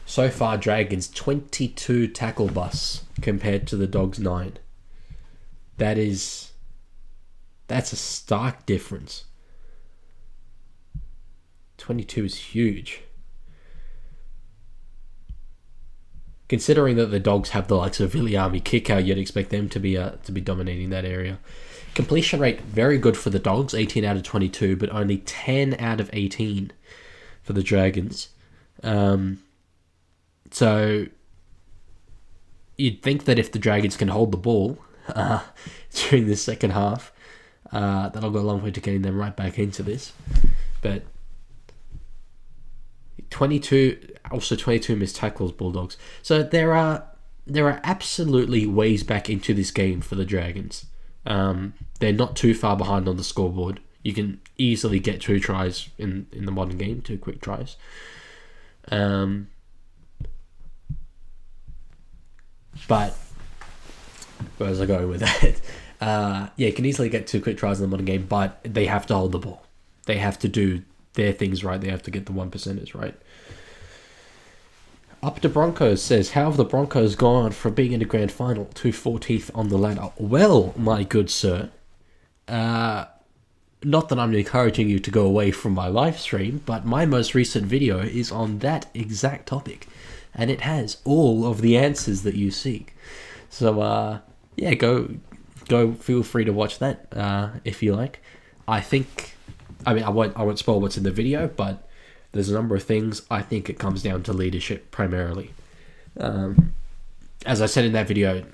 so far Dragons 22 tackle busts compared to the Dogs 9. That's a stark difference. 22 is huge. Considering that the Dogs have the likes of Viliami Kicker, you'd expect them to be dominating that area. Completion rate, very good for the Dogs, 18 out of 22, but only 10 out of 18 for the Dragons. So you'd think that if the Dragons can hold the ball during the second half, that'll go a long way to getting them right back into this. But 22 missed tackles, Bulldogs. So there are absolutely ways back into this game for the Dragons. They're not too far behind on the scoreboard. You can easily get 2 tries in the modern game, 2 quick tries. But where was I going with that? You can easily get 2 quick tries in the modern game, but they have to hold the ball. They have to do their things right. They have to get the 1%ers right. Up to Broncos says, how have the Broncos gone from being in the grand final to 14th on the ladder? Well, my good sir, not that I'm encouraging you to go away from my live stream, but my most recent video is on that exact topic, and it has all of the answers that you seek. So, go feel free to watch that if you like. I won't spoil what's in the video, but there's a number of things. I think it comes down to leadership primarily. As I said in that video,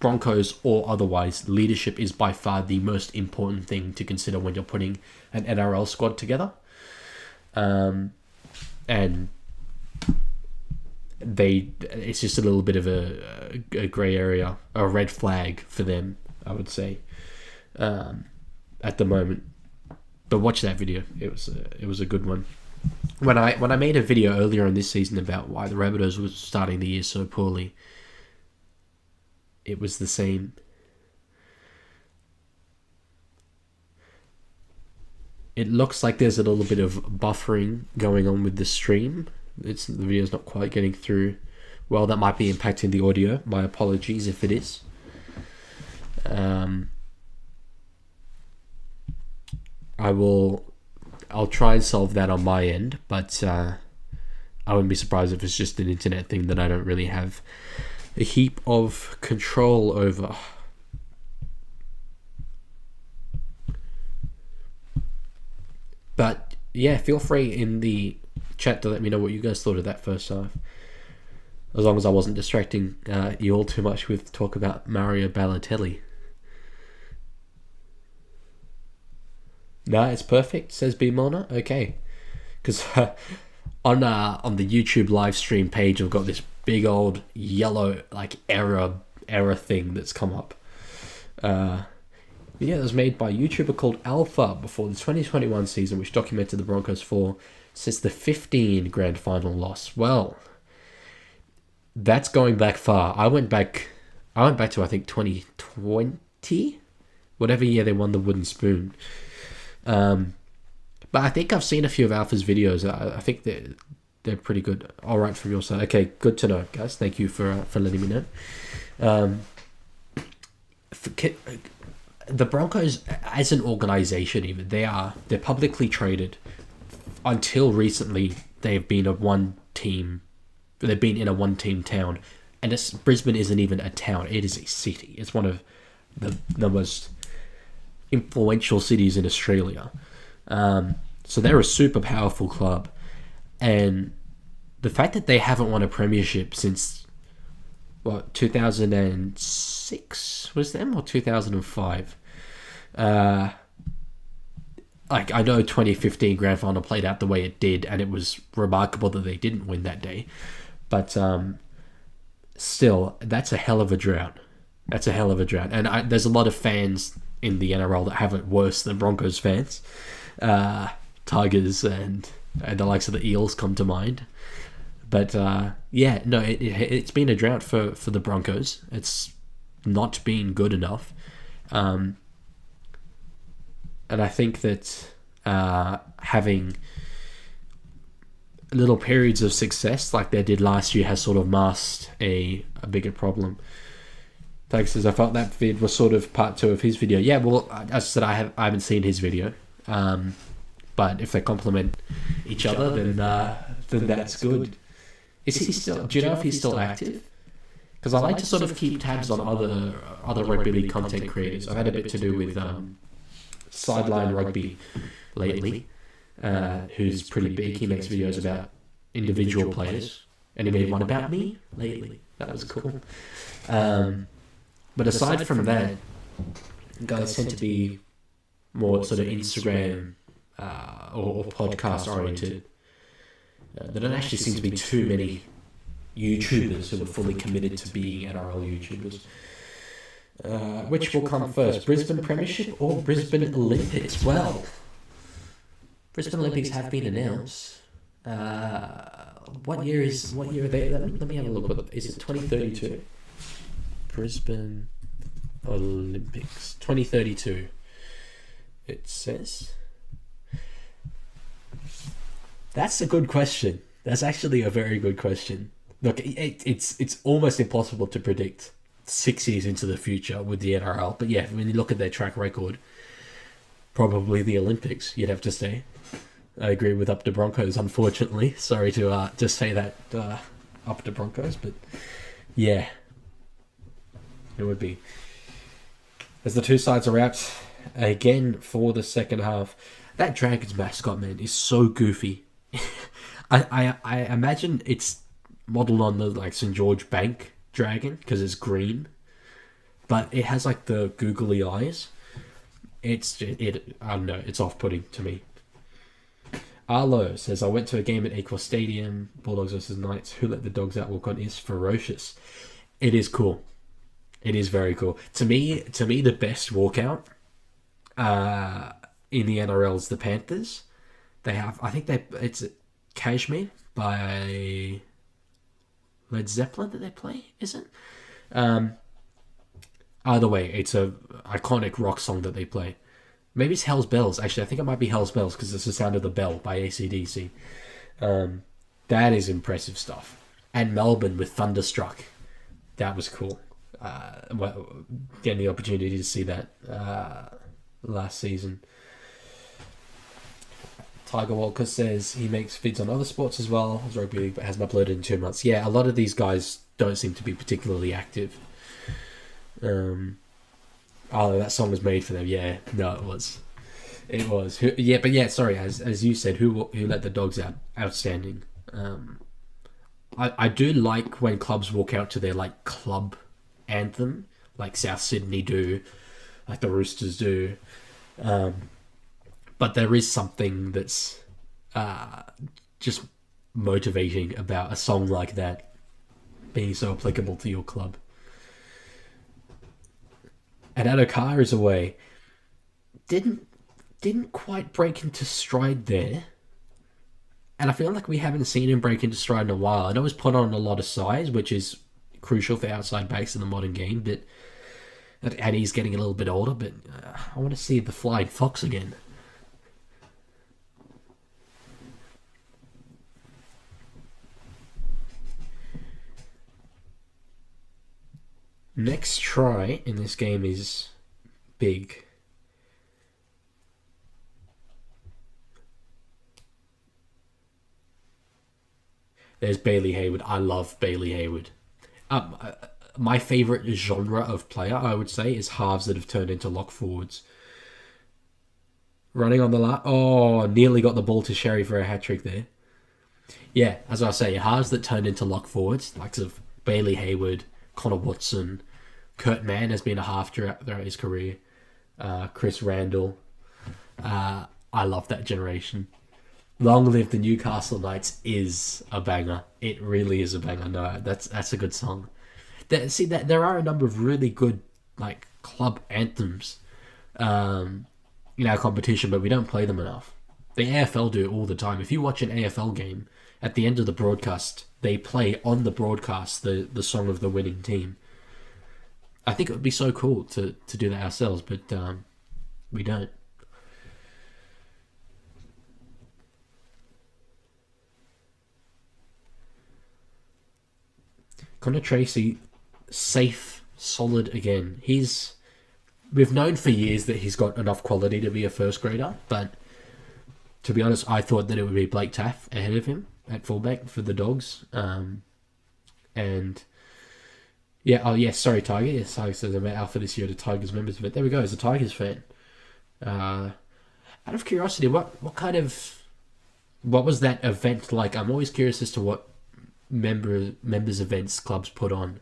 Broncos or otherwise, leadership is by far the most important thing to consider when you're putting an NRL squad together. And it's just a little bit of a grey area, a red flag for them, I would say, at the moment. But watch that video. It was a good one. When I made a video earlier in this season about why the Rabbitohs were starting the year so poorly, it was the same. It looks like there's a little bit of buffering going on with the stream. The video's not quite getting through. Well, that might be impacting the audio. My apologies if it is. I'll try and solve that on my end, but I wouldn't be surprised if it's just an internet thing that I don't really have a heap of control over. But yeah, feel free in the chat to let me know what you guys thought of that first half. As long as I wasn't distracting you all too much with talk about Mario Balotelli. No, it's perfect, says B Mona. Okay. Because on the YouTube live stream page, I've got this big old yellow like error thing that's come up. Yeah, it was made by a YouTuber called Alpha before the 2021 season, which documented the Broncos for since the 15 grand final loss. Well, that's going back far. I went back to, I think, 2020, whatever year they won the wooden spoon. But I think I've seen a few of Alpha's videos. I think they're pretty good. All right from your side. Okay, good to know, guys. Thank you for letting me know. The Broncos, as an organization, even they're publicly traded. Until recently, they've been a one team. They've been in a one-team town, and Brisbane isn't even a town; it is a city. It's one of the most influential cities in Australia. So they're a super powerful club, and the fact that they haven't won a premiership since 2006 was them, or 2005. Like, I know 2015 grand final played out the way it did, and it was remarkable that they didn't win that day. But still, that's a hell of a drought. That's a hell of a drought. And there's a lot of fans in the NRL that have it worse than Broncos fans. Tigers and the likes of the Eels come to mind. But yeah, no, it's been a drought for the Broncos. It's not been good enough. And I think that having little periods of success like they did last year has sort of masked a bigger problem. Thanks, says I felt that vid was sort of part 2 of his video. Yeah, well, as I said, I haven't seen his video. But if they complement each other, then that's good. Is he still? Do you know if he's still active? Because I like to sort of keep tabs on other rugby league content creators. I've had a bit to do with Sideline Rugby lately, who's pretty big. He makes videos about individual players, and he made one about me lately. That was cool. But aside from that, guys tend to be more sort of Instagram or podcast oriented. There don't actually seem to be too many YouTubers who are fully committed to being NRL YouTubers. Which will come first, Brisbane Premiership or Brisbane Olympics? Well, Brisbane Olympics have been announced. What year are they? Let me have a look. Is it 2032? Brisbane Olympics 2032. It says. That's a good question. That's actually a very good question. Look, it's almost impossible to predict 6 years into the future with the NRL. But yeah, when you look at their track record, probably the Olympics, you'd have to say. I agree with Up to Broncos, unfortunately. Sorry to just say that Up to Broncos, but yeah, it would be. As the two sides are out again for the second half, that Dragons mascot, man, is so goofy. I imagine it's modelled on the St George Bank dragon because it's green, but it has the googly eyes. I don't know, it's off-putting to me. Arlo says, I went to a game at Aqua Stadium, Bulldogs versus Knights. Who let the dogs out walk on is ferocious. It is cool. It is very cool. To me, the best walkout in the NRL is the Panthers. They have, I think it's Kashmir by Led Zeppelin that they play, is it? Either way, it's a iconic rock song that they play. Maybe it's Hell's Bells. Actually, I think it might be Hell's Bells because it's the sound of the bell by AC/DC. That is impressive stuff. And Melbourne with Thunderstruck. That was cool. Getting the opportunity to see that last season. Tiger Walker says he makes vids on other sports as well as rugby league, but hasn't uploaded in 2 months. Yeah, a lot of these guys don't seem to be particularly active. Oh, that song was made for them. Yeah, no, it was. Yeah, but yeah, sorry. As you said, who let the dogs out? Outstanding. I do like when clubs walk out to their club anthem, like South Sydney do, like the Roosters do. But there is something that's just motivating about a song like that being so applicable to your club. And Adokar is away. Didn't quite break into stride there. And I feel like we haven't seen him break into stride in a while. I know he's put on a lot of size, which is crucial for outside backs in the modern game, but and he's getting a little bit older, but I want to see the flying fox again. Next try in this game is big. There's Bailey Hayward. I love Bailey Hayward. My favourite genre of player, I would say, is halves that have turned into lock forwards. Running on the line. Oh, nearly got the ball to Sherry for a hat-trick there. Yeah, as I say, halves that turned into lock forwards, likes of Bailey Hayward, Connor Watson, Kurt Mann has been a half throughout his career. Chris Randall. I love that generation. Long Live the Newcastle Knights is a banger. It really is a banger. No, that's a good song. There are a number of really good like club anthems in our competition, but we don't play them enough. The AFL do it all the time. If you watch an AFL game, at the end of the broadcast, they play on the broadcast the song of the winning team. I think it would be so cool to do that ourselves, but we don't. Connor Tracy, safe, solid again. We've known for years that he's got enough quality to be a first grader, but to be honest, I thought that it would be Blake Taff ahead of him at fullback for the Dogs. And yeah, oh yes, sorry Tiger. Yes, Tiger says I'm out for this year to Tigers members, but there we go, as a Tigers fan. Out of curiosity, what was that event like? I'm always curious as to what members events clubs put on.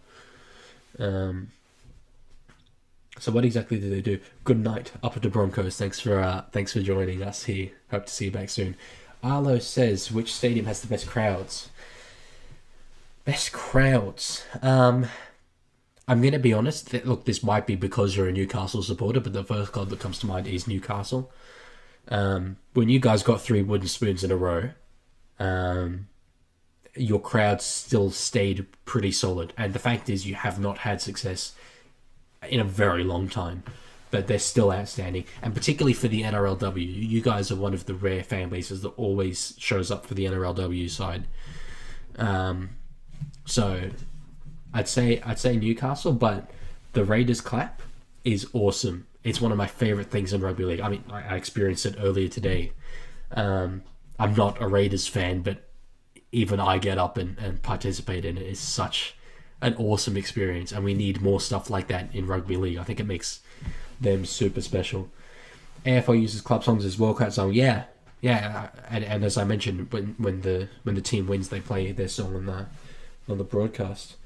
So what exactly do they do? Good night up at the Broncos. Thanks for joining us here. Hope to see you back soon. Arlo says, which stadium has the best crowds? Best crowds. I'm gonna be honest. Look, this might be because you're a Newcastle supporter, but the first club that comes to mind is Newcastle. When you guys got 3 wooden spoons in a row, your crowd still stayed pretty solid. And the fact is you have not had success in a very long time, but they're still outstanding. And particularly for the NRLW, you guys are one of the rare fan bases that always shows up for the NRLW side. So I'd say Newcastle, but the Raiders clap is awesome. It's one of my favourite things in rugby league. I mean, I experienced it earlier today. I'm not a Raiders fan, but even I get up and participate in it. It's such an awesome experience, and we need more stuff like that in rugby league. I think it makes them super special. AFL uses club songs as wildcard song. Yeah, and as I mentioned, when the team wins, they play their song on the broadcast.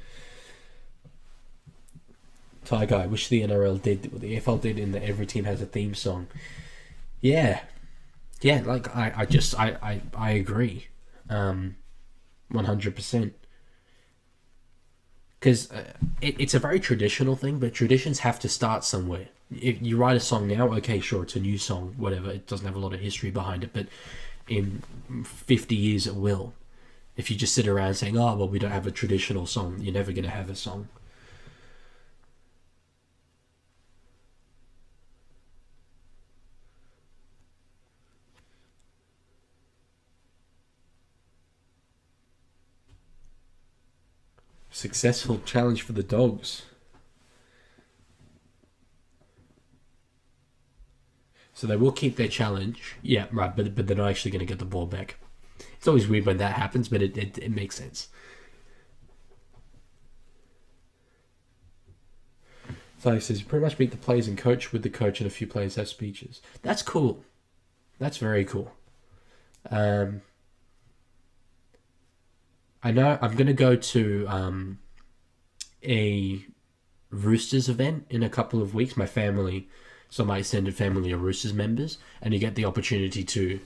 Tiger, I wish the NRL did what the AFL did in that every team has a theme song. Yeah, like I agree, 100%. Because it's a very traditional thing, but traditions have to start somewhere. If you write a song now, okay, sure, it's a new song, whatever. It doesn't have a lot of history behind it, but in 50 years it will. If you just sit around saying, oh, well, we don't have a traditional song, you're never going to have a song. Successful challenge for the Dogs. So they will keep their challenge. Yeah, right, but they're not actually going to get the ball back. It's always weird when that happens, but it makes sense. So he says, you pretty much meet the players and coach with the coach, and a few players have speeches. That's cool. That's very cool. I know I'm going to go to a Roosters event in a couple of weeks. My family some of my extended family are Roosters members, and you get the opportunity to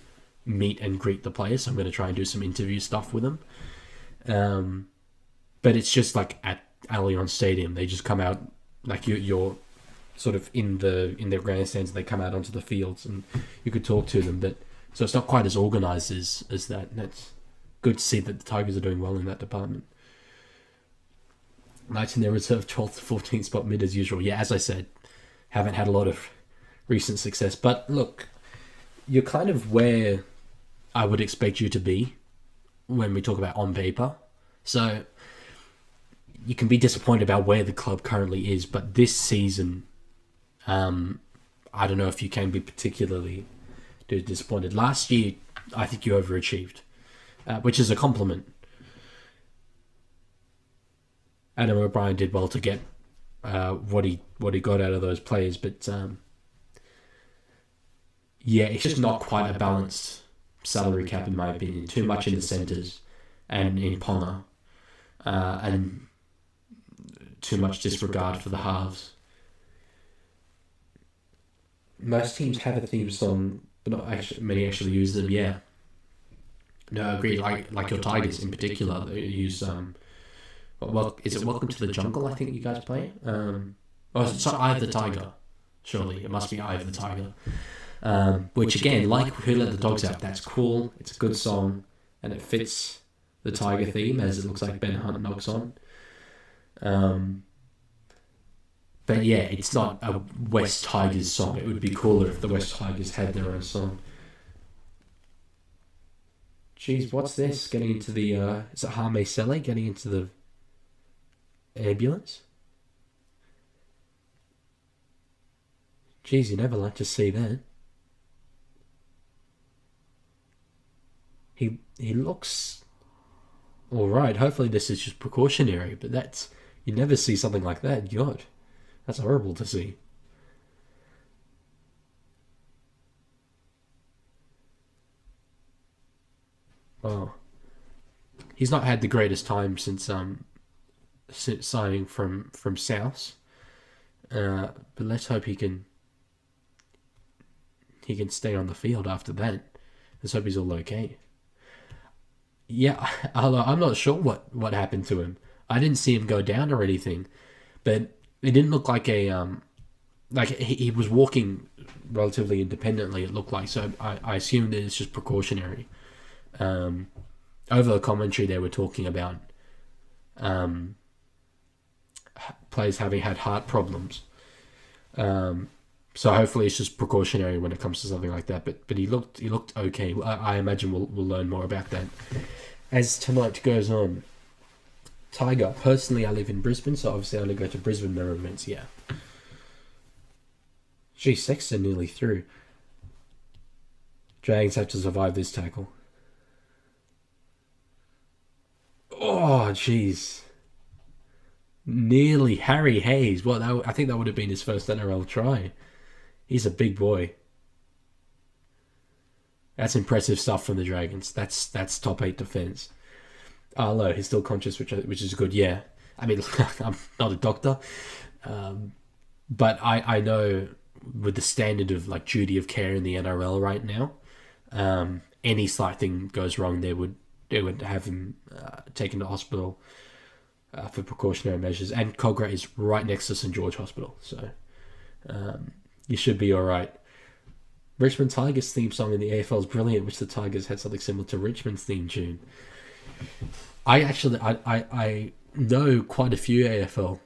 meet and greet the players. So I'm going to try and do some interview stuff with them. But it's just like at Allianz Stadium, they just come out like you're sort of in their grandstands, and they come out onto the fields, and you could talk to them. But so it's not quite as organised as that. And that's good to see that the Tigers are doing well in that department. Knights in their reserve 12th to 14th spot mid as usual. Yeah, as I said, haven't had a lot of recent success. But look, you're kind of where I would expect you to be when we talk about on paper. So you can be disappointed about where the club currently is, but this season, I don't know if you can be particularly disappointed. Last year, I think you overachieved, which is a compliment. Adam O'Brien did well to get what he got out of those players, but yeah, it's just not quite a balanced salary cap in my opinion. Too much in the centres and in Ponga, and too much disregard for the halves. Most teams have a theme song, but not actually many actually use them. Yeah, no, I agree. Like your Tigers in particular, they use well, is it Welcome to the Jungle? I think you guys play. It's Eye of the Tiger. Surely it must be Eye of the Tiger. Which again, like Who Let the Dogs Out, that's cool. It's a good song, and it fits the Tiger theme, as it looks like Ben Hunt knocks on. But yeah, it's not a West Tigers song. It would be cooler if the West Tigers had their own song. Jeez, what's this? Getting into the is it Hame Sele getting into the ambulance? Jeez, you never like to see that. He looks alright. Hopefully this is just precautionary, but that's, you never see something like that. God, that's horrible to see. Oh, he's not had the greatest time since signing from South, but let's hope he can stay on the field after that. Let's hope he's all okay. Yeah, I'm not sure what happened to him. I didn't see him go down or anything, but it didn't look like he was walking relatively independently. It looked like, so I assumed that it's just precautionary. Over the commentary, they were talking about players having had heart problems. So hopefully it's just precautionary when it comes to something like that. But he looked okay. I imagine we'll learn more about that as tonight goes on. Tiger. Personally, I live in Brisbane, so obviously I only go to Brisbane mirror events. Yeah. Gee, Sexton nearly through. Dragons have to survive this tackle. Oh, jeez. Nearly Harry Hayes. Well, I think that would have been his first NRL try. He's a big boy. That's impressive stuff from the Dragons. That's top 8 defense. Arlo, he's still conscious, which is good. Yeah, I mean, I'm not a doctor, but I know with the standard of like duty of care in the NRL right now, any slight thing goes wrong, they would have him taken to hospital for precautionary measures. And Cogra is right next to St George Hospital, so you should be all right. Richmond Tigers theme song in the AFL is brilliant, which the Tigers had something similar to Richmond's theme tune. I know quite a few AFL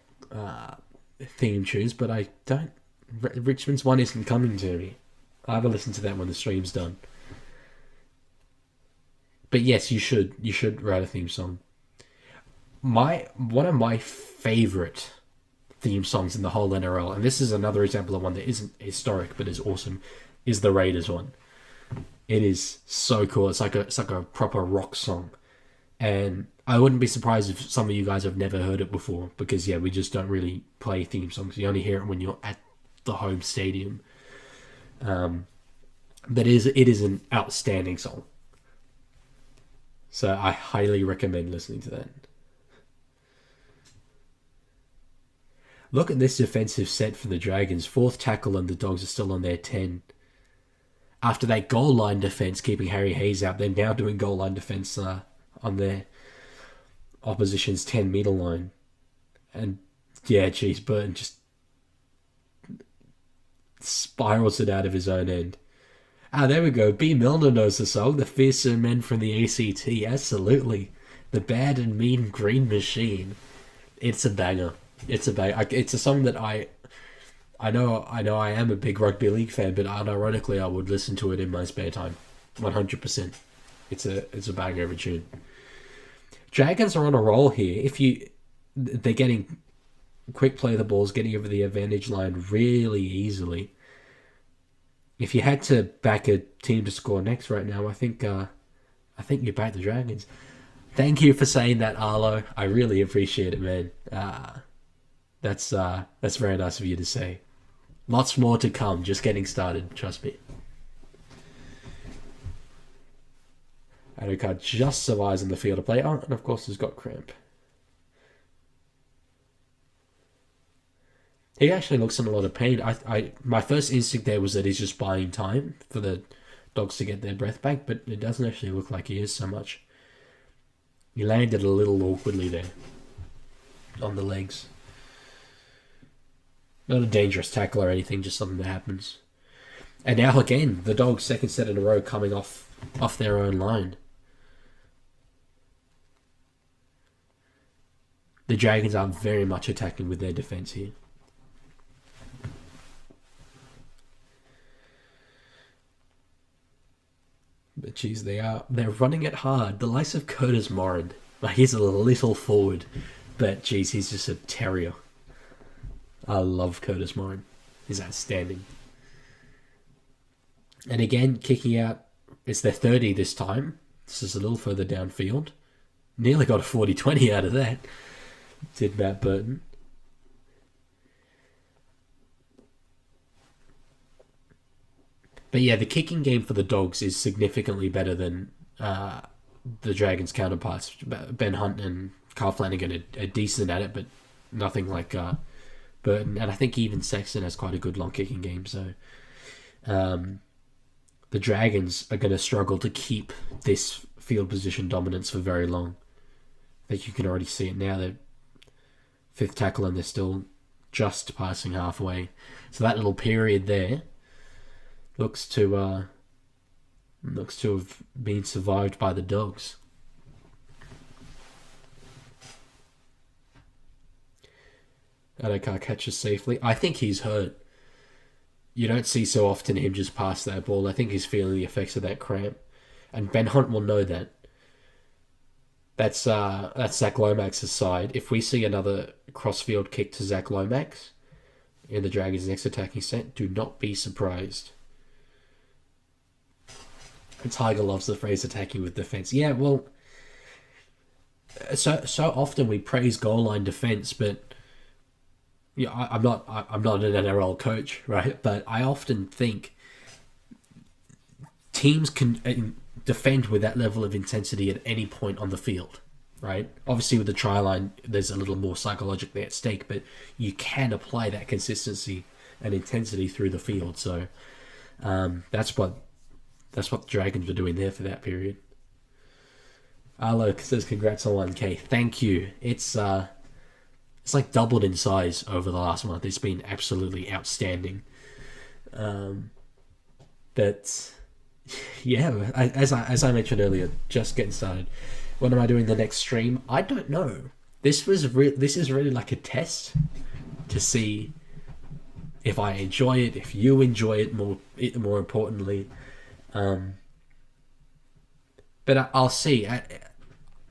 theme tunes, but I don't. Richmond's one isn't coming to me. I'll have a listen to that when the stream's done. But yes, you should write a theme song. One of my favourite theme songs in the whole NRL, and this is another example of one that isn't historic but is awesome, is the Raiders one. It is so cool. It's like a proper rock song. And I wouldn't be surprised if some of you guys have never heard it before, because yeah, we just don't really play theme songs. You only hear it when you're at the home stadium. But it is an outstanding song. So I highly recommend listening to that. Look at this defensive set for the Dragons. 4th tackle and the Dogs are still on their 10. After that goal line defense, keeping Harry Hayes out, they're now doing goal line defense on their opposition's 10-metre line. And yeah, geez, Burton just spirals it out of his own end. There we go. B. Milner knows the song. The Fearsome Men from the ACT. Absolutely. The Bad and Mean Green Machine. It's a banger. It's a banger. It's a song that I know I am a big rugby league fan, but unironically I would listen to it in my spare time. 100%. It's a banger of a tune. Dragons are on a roll here. They're getting quick play of the balls, getting over the advantage line really easily. If you had to back a team to score next right now, I think you back the Dragons. Thank you for saying that, Arlo. I really appreciate it, man. That's very nice of you to say. Lots more to come. Just getting started. Trust me. Adokar just survives in the field of play. Oh, and of course has got cramp. He actually looks in a lot of pain. My first instinct there was that he's just buying time for the Dogs to get their breath back, but it doesn't actually look like he is so much. He landed a little awkwardly there on the legs. Not a dangerous tackle or anything, just something that happens. And now again, the Dogs' second set in a row coming off their own line. The Dragons are very much attacking with their defense here. But geez, they're running it hard. The likes of Curtis Morin. He's a little forward, but geez, he's just a terrier. I love Curtis Morin. He's outstanding. And again, kicking out, it's their 30 this time. This is a little further downfield. Nearly got a 40-20 out of that. Did Matt Burton. But yeah, the kicking game for the Dogs is significantly better than the Dragons' counterparts. Ben Hunt and Carl Flanagan are decent at it, but nothing like Burton. And I think even Sexton has quite a good long kicking game. So the Dragons are going to struggle to keep this field position dominance for very long. I think you can already see it now. They're 5th tackle and they're still just passing halfway. So that little period there looks to have been survived by the Dogs. Adokar catches safely. I think he's hurt. You don't see so often him just pass that ball. I think he's feeling the effects of that cramp. And Ben Hunt will know that. That's Zach Lomax's side. If we see another crossfield kick to Zach Lomax in the Dragons' next attacking set, do not be surprised. And Tiger loves the phrase attacking with defense. Yeah, well, so often we praise goal line defense, but yeah, I'm not an NRL coach, right? But I often think teams can defend with that level of intensity at any point on the field, right? Obviously, with the try line, there's a little more psychologically at stake, but you can apply that consistency and intensity through the field. So that's what the Dragons were doing there for that period. Arlo says, congrats on 1K. Thank you. It's like doubled in size over the last month. It's been absolutely outstanding. But yeah, as I mentioned earlier, just getting started. When am I doing the next stream? I don't know. This is really like a test to see if I enjoy it, if you enjoy it more importantly. But I'll see.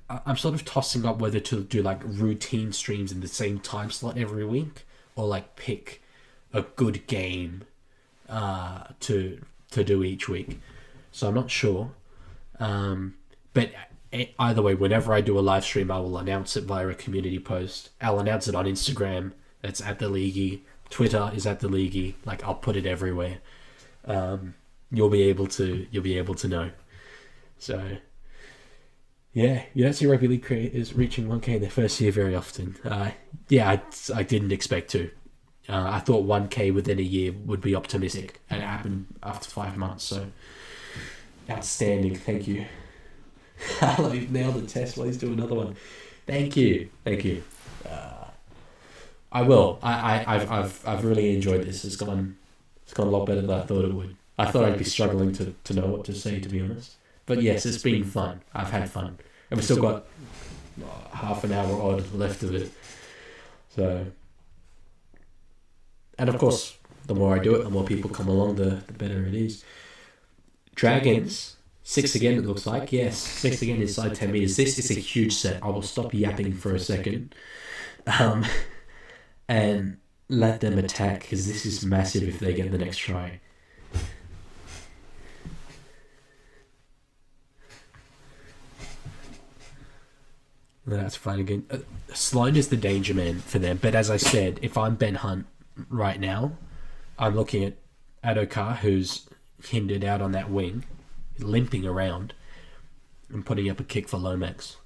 I'm sort of tossing up whether to do like routine streams in the same time slot every week, or like pick a good game to do each week. So I'm not sure. But either way, whenever I do a live stream, I will announce it via a community post. I'll announce it on Instagram. That's at the Leaguie. Twitter is at the Leaguie. Like, I'll put it everywhere. You'll be able to know. So Yeah, you don't see rugby league creators reaching 1K in their first year very often. I didn't expect to. I thought 1K within a year would be optimistic, and it happened after 5 months. So outstanding, thank you. You've nailed the test. Please do another one. Thank you. I will. I've really enjoyed this. It's gone a lot better than I thought it would. I thought I'd be struggling to know what to say, to be honest. But yes, it's been fun. I've had fun, and we've still got half an hour odd left of it. So, and of course, the more I do it, the more people come along, the better it is. Dragons. 6 again, it looks like. Yes, 6 again inside 10 meters. This is a huge set. I will stop yapping for a second. And let them attack, because this is massive if they get the next try. That's fine again. Sloan is the danger man for them. But as I said, if I'm Ben Hunt right now, I'm looking at Adokar, who's hindered out on that wing, limping around, and putting up a kick for Lomax.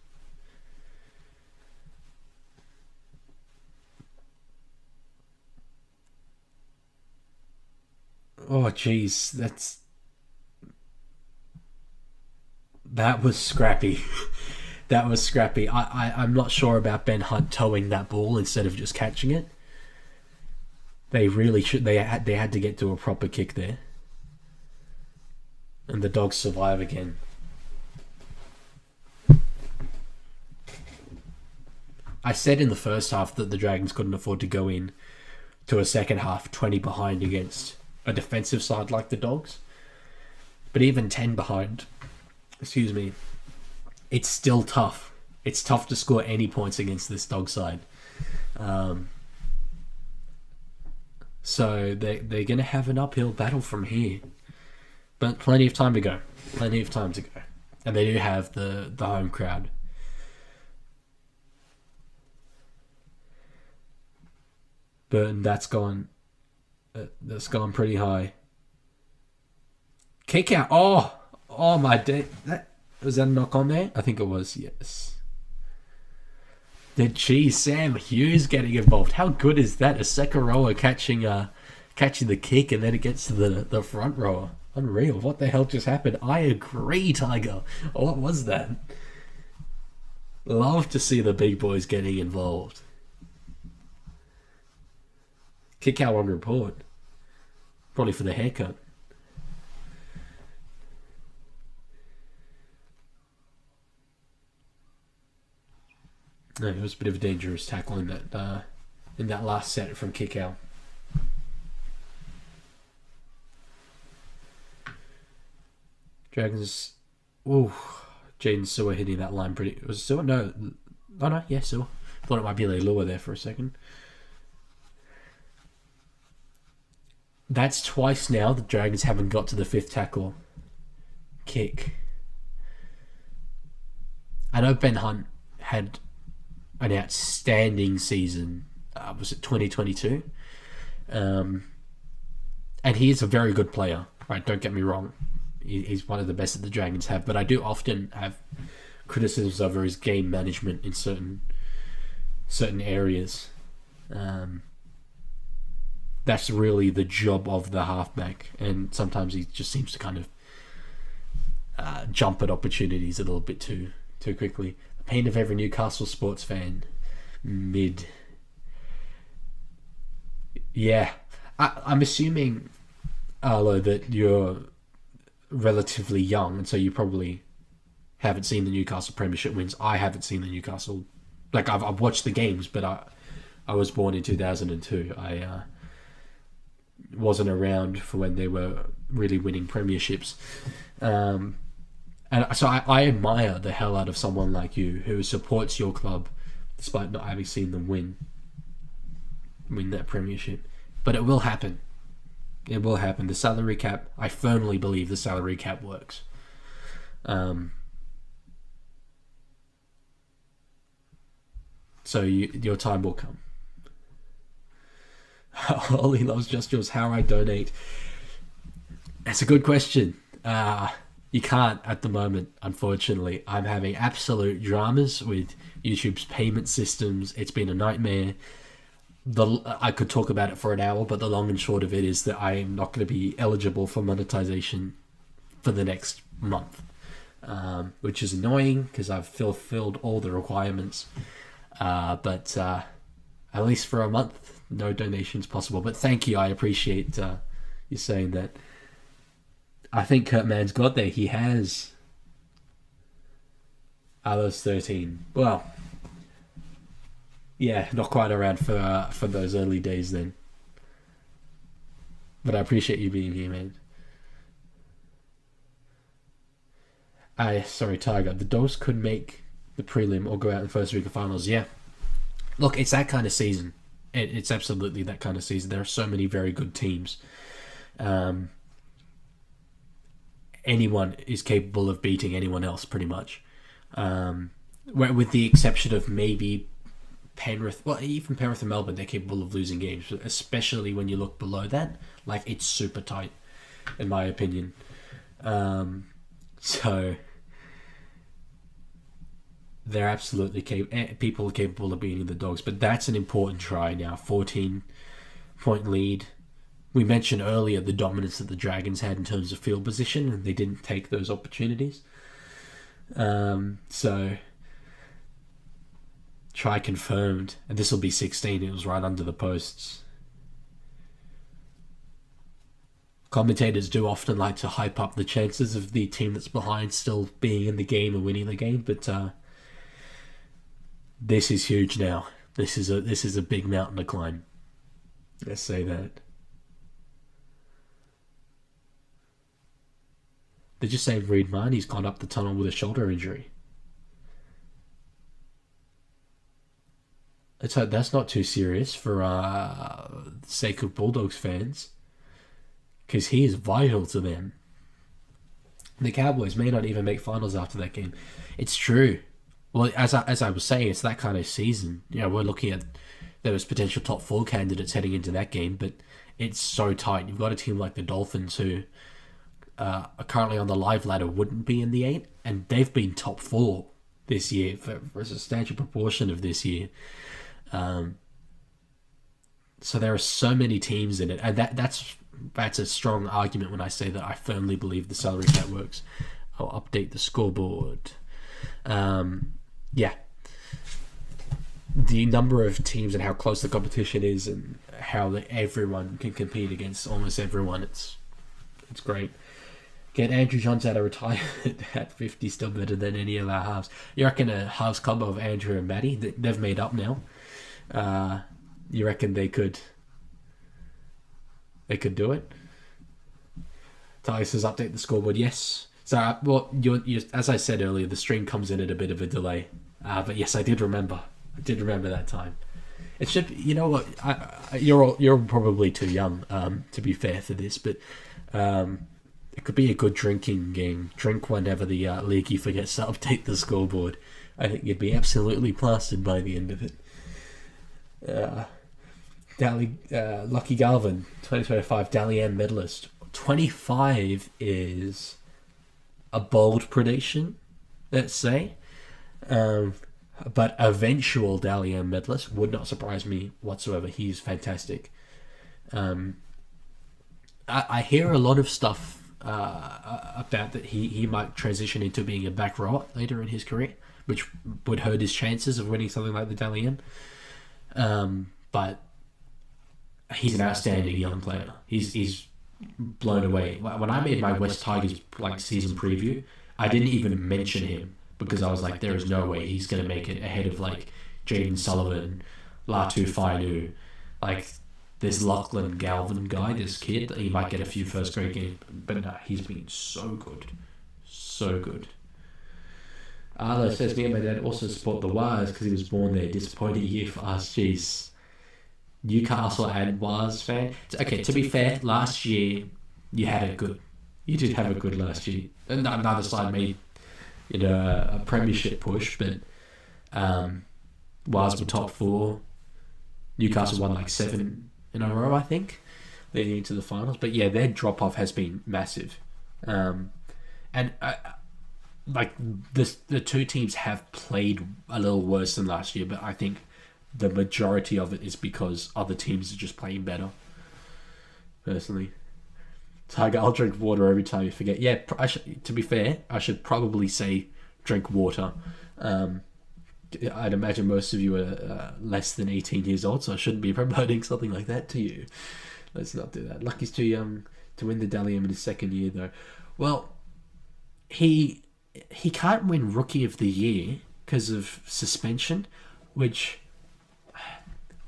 Oh jeez, that was scrappy. That was scrappy. I'm not sure about Ben Hunt towing that ball instead of just catching it. They really should. They had to get to a proper kick there. And the Dogs survive again. I said in the first half that the Dragons couldn't afford to go in to a second half 20 behind against a defensive side like the Dogs. But even 10 behind, it's still tough. It's tough to score any points against this Dog side. So they're going to have an uphill battle from here. But plenty of time to go. And they do have the home crowd. But that's gone pretty high. Kick out. Oh my day. Was that a knock on there? I think it was, yes. Sam Hughes getting involved. How good is that? A second rower catching the kick, and then it gets to the front rower. Unreal. What the hell just happened? I agree, Tiger. What was that? Love to see the big boys getting involved. Kick out on report. Probably for the haircut. No, it was a bit of a dangerous tackle in that last set from kick out. Dragons. Ooh, Jaden Sewer hitting that line pretty. Was it Sewer? No. Oh no, yeah, Sewer. Thought it might be Leilua there for a second. That's twice now the Dragons haven't got to the fifth tackle kick. I know Ben Hunt had an outstanding season. Was it 2022? And he is a very good player. Right? Don't get me wrong. He's one of the best that the Dragons have. But I do often have criticisms over his game management in certain areas. That's really the job of the halfback, and sometimes he just seems to kind of jump at opportunities a little bit too quickly. The pain of every Newcastle sports fan. Mid. Yeah. I'm assuming, Arlo, that you're relatively young, and so you probably haven't seen the Newcastle Premiership wins. I haven't seen the Newcastle... I've watched the games, but I was born in 2002. I wasn't around for when they were really winning premierships. And so I admire the hell out of someone like you who supports your club despite not having seen them win that premiership. But it will happen. It will happen. The salary cap, I firmly believe the salary cap works. So your time will come. Ollie loves Just Yours. How I donate? That's a good question. You can't at the moment, unfortunately. I'm having absolute dramas with YouTube's payment systems. It's been a nightmare. I could talk about it for an hour, but the long and short of it is that I am not going to be eligible for monetization for the next month, which is annoying because I've fulfilled all the requirements. But at least for a month, no donations possible. But thank you. I appreciate you saying that. I think Kurtman's got there. He has. Those 13. Well, yeah, not quite around for those early days then. But I appreciate you being here, man. Sorry, Tiger. The Dogs could make the prelim or go out in the first week of finals. Yeah. Look, it's that kind of season. It's absolutely that kind of season. There are so many very good teams. Anyone is capable of beating anyone else, pretty much. With the exception of maybe Penrith. Well, even Penrith and Melbourne, they're capable of losing games, especially when you look below that. Like, it's super tight, in my opinion. So they're absolutely people are capable of beating the Dogs, but that's an important try now. 14-point lead. We mentioned earlier the dominance that the Dragons had in terms of field position, and they didn't take those opportunities. So try confirmed, and this will be 16. It was right under the posts. Commentators do often like to hype up the chances of the team that's behind still being in the game and winning the game, but this is huge now. This is a big mountain to climb. Let's say that. They're just saying Reed Marnie's gone up the tunnel with a shoulder injury. Let's hope that's not too serious for the sake of Bulldogs fans, because he is vital to them. The Cowboys may not even make finals after that game. It's true. Well, as I was saying, it's that kind of season. You know, we're looking at there was potential top 4 candidates heading into that game, but it's so tight. You've got a team like the Dolphins who are currently on the live ladder, wouldn't be in the 8, and they've been top 4 this year for a substantial proportion of this year. So there are so many teams in it, and that's a strong argument when I say that I firmly believe the salary cap works. I'll update the scoreboard. Yeah. The number of teams and how close the competition is and how everyone can compete against almost everyone, it's great. Get Andrew Johns out of retirement at 50, still better than any of our halves. You reckon a halves combo of Andrew and Matty, they've made up now? You reckon they could do it? Ty says update the scoreboard. Yes. So, well, you as I said earlier, the stream comes in at a bit of a delay. But yes, I did remember. I did remember that time. It should. You know what? You're probably too young to be fair for this, but it could be a good drinking game. Drink whenever the Leaguie forgets to update the scoreboard. I think you'd be absolutely plastered by the end of it. Lucky Galvin, 2025 Dally M medalist. 25 is a bold prediction, let's say. But eventual Dally M medalist would not surprise me whatsoever. He's fantastic. I hear a lot of stuff about that he might transition into being a back rower later in his career, which would hurt his chances of winning something like the Dally M. But he's an outstanding young player. He's blown away. When I made my West Tigers season preview, I didn't even mention him because I was like, there is no way he's going to make it ahead of Jaden Sullivan, Latu Fainu, this Lachlan Galvin guy, this kid. He might get a few first grade games, but no, he's been so good. So good. Arlo says, me and my dad also support the Wires because he was born there. Disappointing year for us. Jeez. Newcastle and Wires fan. Okay, to be fair, last year you did have a good last year. Another side made a premiership push, but Wires were top 4. Newcastle won 7 in a row, I think, leading into the finals. But yeah, their drop off has been massive. And like the two teams have played a little worse than last year, but I think the majority of it is because other teams are just playing better. Personally, Tiger, I'll drink water every time you forget. Yeah, to be fair, I should probably say drink water. I'd imagine most of you are less than 18 years old, so I shouldn't be promoting something like that to you. Let's not do that. Lucky's too young to win the Dally M in his second year, though. Well, he can't win Rookie of the Year because of suspension, which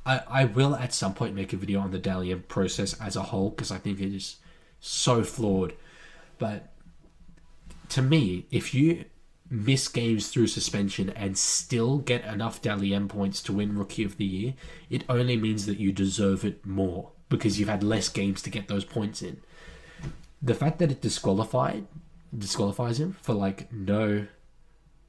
I will at some point make a video on the Dally M process as a whole, because I think it is so flawed. But to me, if you miss games through suspension and still get enough Dally M points to win Rookie of the Year, it only means that you deserve it more because you've had less games to get those points in. The fact that it disqualifies him for like no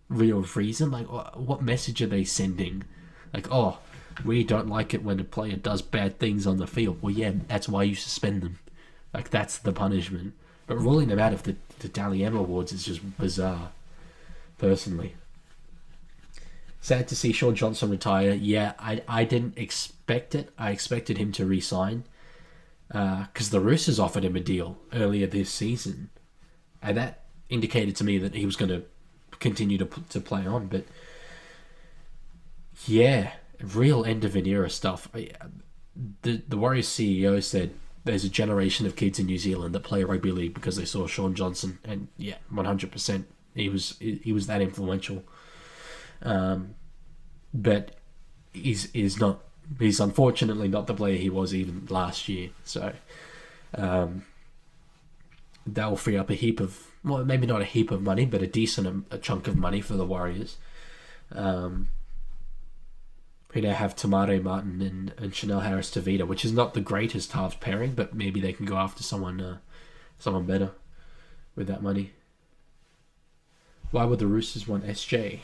real reason, like what message are they sending? Like, oh, we don't like it when a player does bad things on the field. Well, yeah, that's why you suspend them. Like, that's the punishment. But ruling them out of the Dally M awards is just bizarre, personally. Sad to see Sean Johnson retire. Yeah, I didn't expect it. I expected him to re-sign because the Roosters offered him a deal earlier this season. And that indicated to me that he was going to continue to play on. But yeah, real end of an era stuff. The Warriors CEO said there's a generation of kids in New Zealand that play rugby league because they saw Sean Johnson, and yeah, 100%. He was that influential. But he's unfortunately not the player he was even last year. So that will free up a heap of, well, maybe not a heap of money, but a decent chunk of money for the Warriors. We now have Tamare Martin and Chanel Harris-Tavita, which is not the greatest halves pairing, but maybe they can go after someone better with that money. Why would the Roosters want SJ?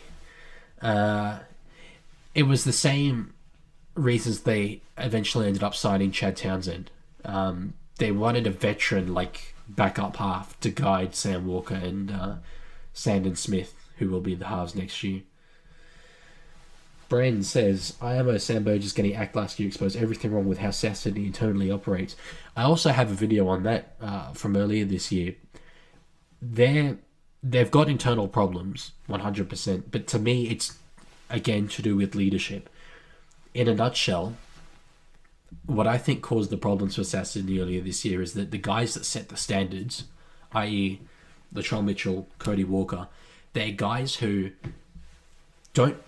It was the same reasons they eventually ended up signing Chad Townsend. They wanted a veteran like backup half to guide Sam Walker and Sandon Smith, who will be the halves next year. Brand says, IMO Sam Burgess getting act last year exposed everything wrong with how South Sydney internally operates. I also have a video on that from earlier this year. They've got internal problems, 100%, but to me it's, again, to do with leadership. In a nutshell, what I think caused the problems for South Sydney earlier this year is that the guys that set the standards, i.e. Latrell Mitchell, Cody Walker, they're guys who don't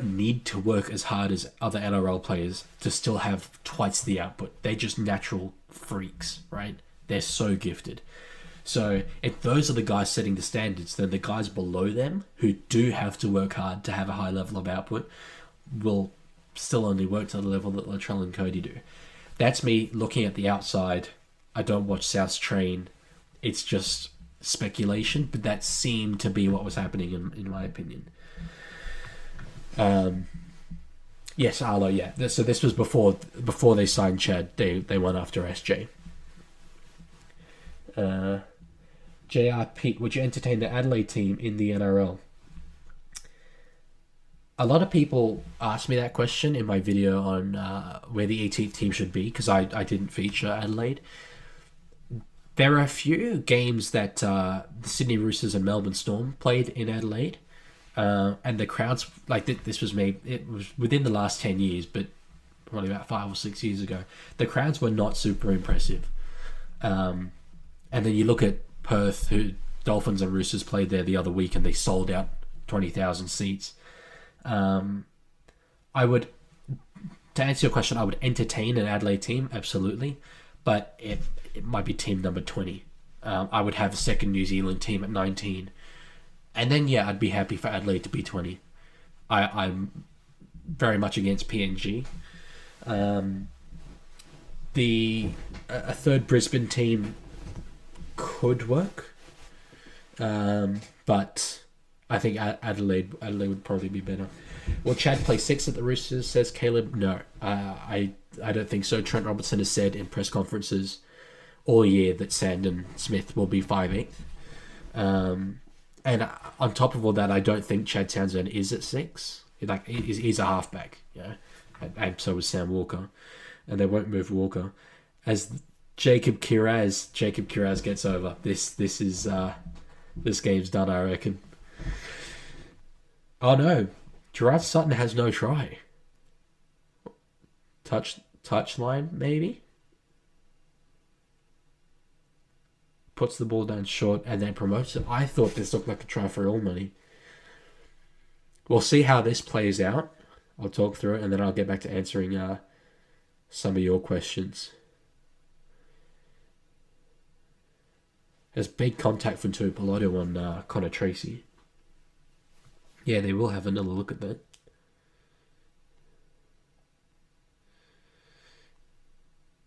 need to work as hard as other NRL players to still have twice the output. They're just natural freaks, right? They're so gifted. So if those are the guys setting the standards, then the guys below them who do have to work hard to have a high level of output will still only work to the level that Latrell and Cody do. That's me looking at the outside. I don't watch South's train. It's just speculation, but that seemed to be what was happening in my opinion. Yes, Arlo, yeah. So this was before they signed Chad. They went after SJ. JR Pete, would you entertain the Adelaide team in the NRL? A lot of people asked me that question in my video on where the 18th team should be, because I didn't feature Adelaide. There are a few games that the Sydney Roosters and Melbourne Storm played in Adelaide. And the crowds, like this was made, it was within the last 10 years, but probably about 5 or 6 years ago. The crowds were not super impressive. And then you look at Perth, who Dolphins and Roosters played there the other week, and they sold out 20,000 seats. To answer your question, I would entertain an Adelaide team, absolutely, but it might be team number 20. I would have a second New Zealand team at 19. And then, yeah, I'd be happy for Adelaide to be 20. I'm very much against PNG. A third Brisbane team could work. But I think Adelaide would probably be better. Will Chad play 6 at the Roosters, says Caleb? No. I don't think so. Trent Robertson has said in press conferences all year that Sandon Smith will be 5'8". And on top of all that, I don't think Chad Townsend is at 6. Like, he's a halfback, and so is Sam Walker, and they won't move Walker. As Jacob Kiraz gets over, this game's done, I reckon. Oh no, Gerard Sutton has no try. Touchline maybe. Puts the ball down short and then promotes it. I thought this looked like a try for all money. We'll see how this plays out. I'll talk through it and then I'll get back to answering some of your questions. There's big contact from Tuipulotu on Connor Tracy. Yeah, they will have another look at that.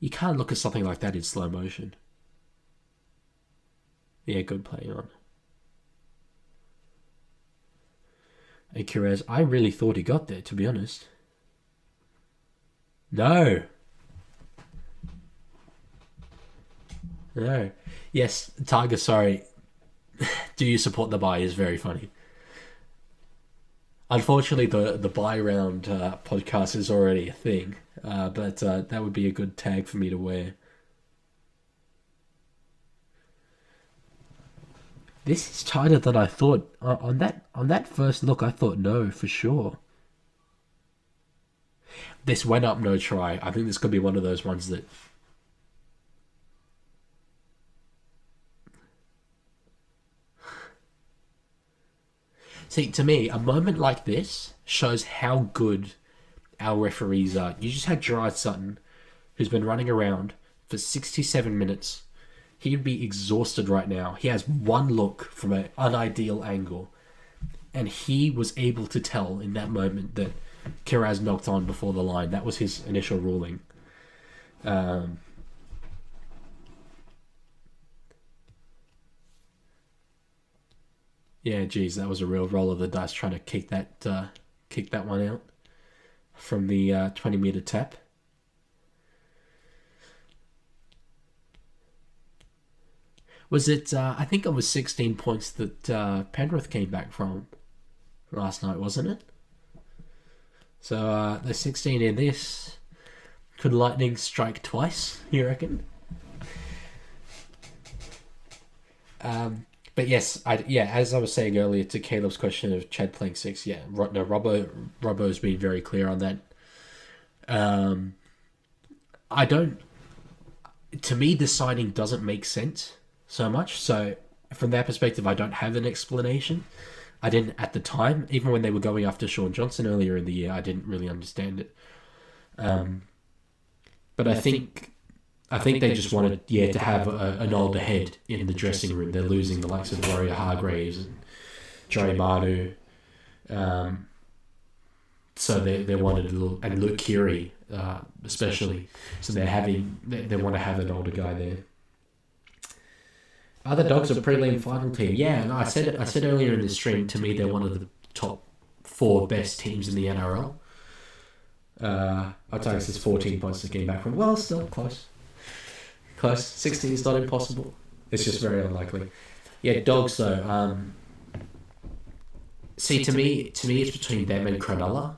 You can't look at something like that in slow motion. Yeah, good play on. And Kiraz, I really thought he got there, to be honest. No. Yes, Tiger, sorry. Do you support the buy is very funny. Unfortunately, the buy round podcast is already a thing, but that would be a good tag for me to wear. This is tighter than I thought. On that first look, I thought no, for sure. This went up no try. I think this could be one of those ones that... See, to me, a moment like this shows how good our referees are. You just had Gerard Sutton, who's been running around for 67 minutes. He'd be exhausted right now. He has one look from an unideal angle. And he was able to tell in that moment that Kiraz knocked on before the line. That was his initial ruling. Yeah, geez, that was a real roll of the dice trying to kick that one out from the 20-meter tap. Was it, I think it was 16 points that Penrith came back from last night, wasn't it? So, the 16 in this. Could Lightning strike twice, you reckon? But yes, as I was saying earlier to Caleb's question of Chad playing 6, Robbo's been very clear on that. To me, the signing doesn't make sense so much. So from that perspective, I don't have an explanation. I didn't at the time, even when they were going after Sean Johnson earlier in the year, I didn't really understand it. But I think they just wanted, to have an older head in the dressing room. They're losing the likes of Warrior Hargraves and Joey Manu. So they wanted a little, and Luke Keary especially. So they want to have an older guy there. Other Dogs are prelim final team. Yeah, no, I said earlier in the stream, to me they're one of the top 4 best teams in the NRL. I'd say it's 14 points they came back from. Well, still close. 16 is not impossible. It's just very unlikely. Yeah, Dogs though. See, to me, it's between them and Cronulla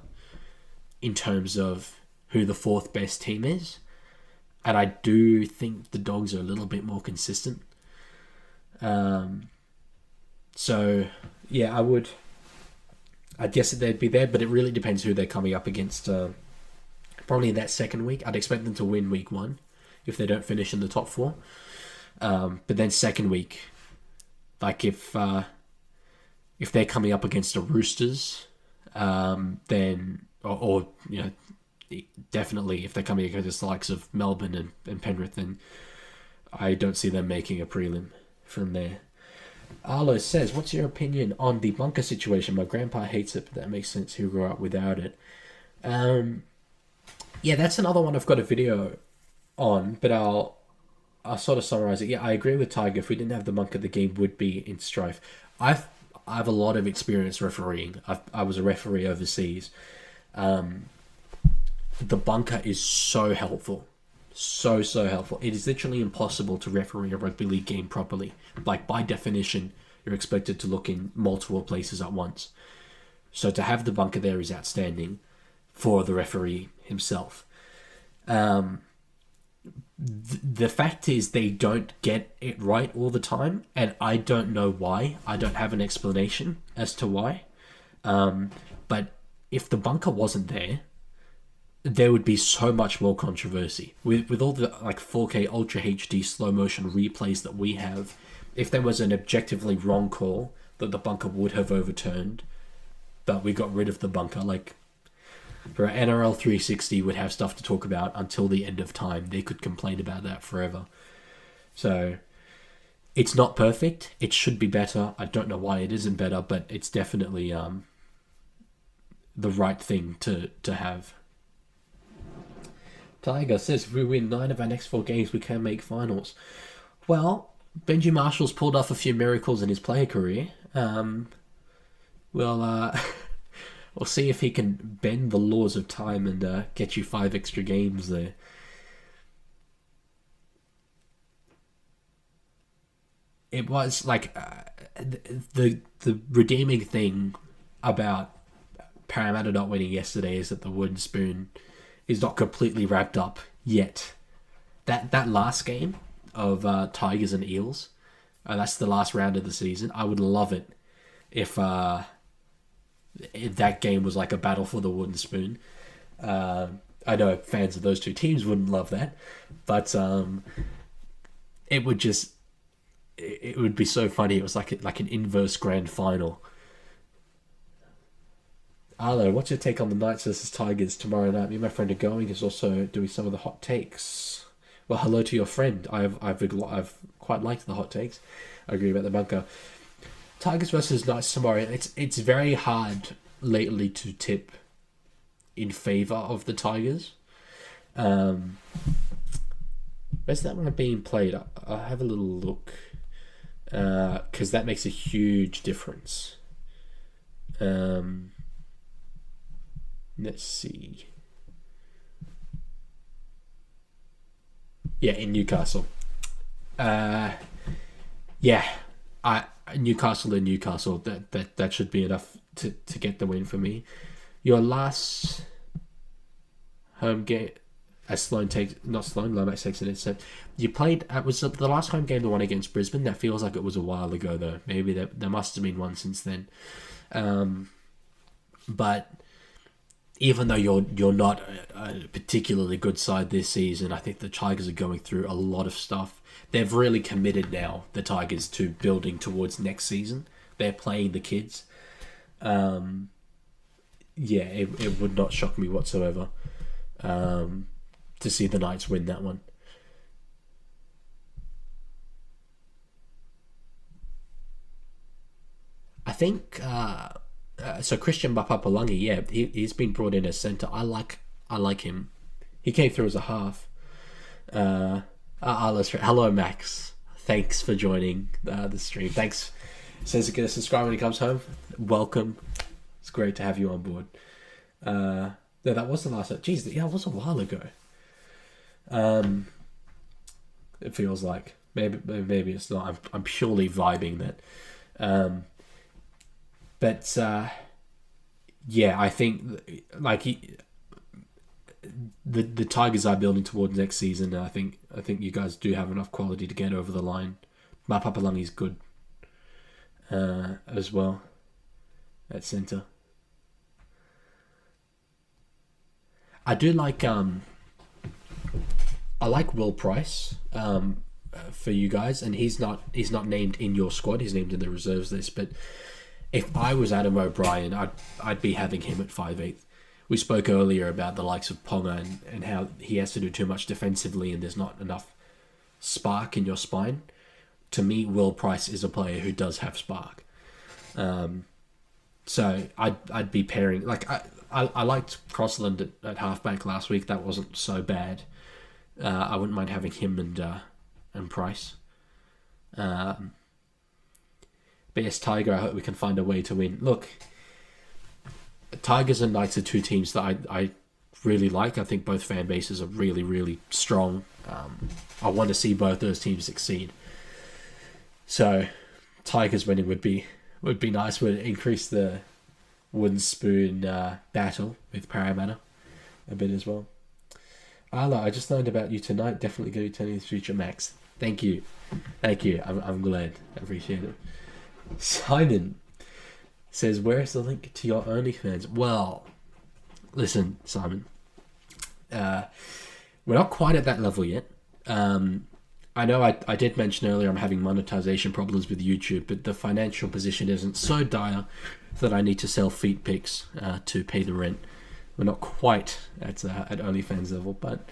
in terms of who the 4th best team is, and I do think the Dogs are a little bit more consistent. So yeah, I guess that they'd be there, but it really depends who they're coming up against. Probably in that second week, I'd expect them to win week 1 if they don't finish in the top 4. But then second week, like if they're coming up against the Roosters, then or definitely if they're coming against the likes of Melbourne and Penrith, then I don't see them making a prelim from there. Arlo says, what's your opinion on the bunker situation? My grandpa hates it, but that makes sense. He'll grow up without it. Yeah, that's another one I've got a video on, but I'll sort of summarize it. Yeah, I agree with Tiger. If we didn't have the bunker, the game would be in strife. I have a lot of experience refereeing. I was a referee overseas. The bunker is so helpful. So helpful. It is literally impossible to referee a rugby league game properly. Like, by definition, You're expected to look in multiple places at once. So to have the bunker there is outstanding for the referee himself. The fact is they don't get it right all the time, and I don't know why. I don't have an explanation as to why. But if the bunker wasn't there would be so much more controversy. With all the like 4K Ultra HD slow motion replays that we have, if there was an objectively wrong call that the bunker would have overturned, but we got rid of the bunker, like for NRL 360 would have stuff to talk about until the end of time. They could complain about that forever. So it's not perfect. It should be better. I don't know why it isn't better, but it's definitely the right thing to have. Tiger says, if we win 9 of our next 4 games, we can make finals. Well, Benji Marshall's pulled off a few miracles in his player career. We'll see if he can bend the laws of time and get you 5 extra games there. It was like the redeeming thing about Parramatta not winning yesterday is that the wooden spoon is not completely wrapped up yet. That last game of Tigers and Eels, that's the last round of the season. I would love it if that game was like a battle for the wooden spoon. I know fans of those two teams wouldn't love that, but it would be so funny. It was like an inverse grand final. Arlo, what's your take on the Knights versus Tigers tomorrow night? Me and my friend are going. He's also doing some of the hot takes. Well, hello to your friend. I've quite liked the hot takes. I agree about the bunker. Tigers versus Knights tomorrow. It's very hard lately to tip in favour of the Tigers. Where's that one being played? I'll have a little look. Because that makes a huge difference. Let's see. Yeah, in Newcastle. Newcastle and Newcastle. That should be enough to get the win for me. Your last home game, as Sloan takes, not Sloan, Lomax takes it. So you played. Was the last home game the one against Brisbane? That feels like it was a while ago though. Maybe there must have been one since then. But even though you're not a particularly good side this season, I think the Tigers are going through a lot of stuff. They've really committed now, the Tigers, to building towards next season. They're playing the kids. It would not shock me whatsoever to see the Knights win that one. I think... So Christian Papalangi, he's been brought in as centre. I like him. He came through as a half. Hello, Max. Thanks for joining the stream. Thanks. Says he's going to subscribe when he comes home. Welcome. It's great to have you on board. No, that was the last. Jeez, yeah, it was a while ago. It feels like maybe it's not. I'm purely vibing that. But I think like the Tigers are building towards next season. I think you guys do have enough quality to get over the line. Papalangi's good as well at centre. I do like I like Will Price for you guys, and he's not named in your squad. He's named in the reserves list, but. If I was Adam O'Brien, I'd be having him at 5'8". We spoke earlier about the likes of Ponga and how he has to do too much defensively and there's not enough spark in your spine. To me, Will Price is a player who does have spark. So I'd be pairing... Like, I liked Crossland at halfback last week. That wasn't so bad. I wouldn't mind having him and Price. But yes, Tiger, I hope we can find a way to win. Look, Tigers and Knights are two teams that I really like. I think both fan bases are really, really strong. I want to see both those teams succeed. So, Tigers winning would be nice. Would increase the wooden spoon battle with Parramatta a bit as well. Arla, I just learned about you tonight. Definitely going to turn in the future, Max. Thank you. I'm glad. I appreciate it. Simon says, "Where's the link to your OnlyFans?" Well, listen, Simon. We're not quite at that level yet. I know I did mention earlier I'm having monetization problems with YouTube, but the financial position isn't so dire that I need to sell feet pics to pay the rent. We're not quite at OnlyFans level, but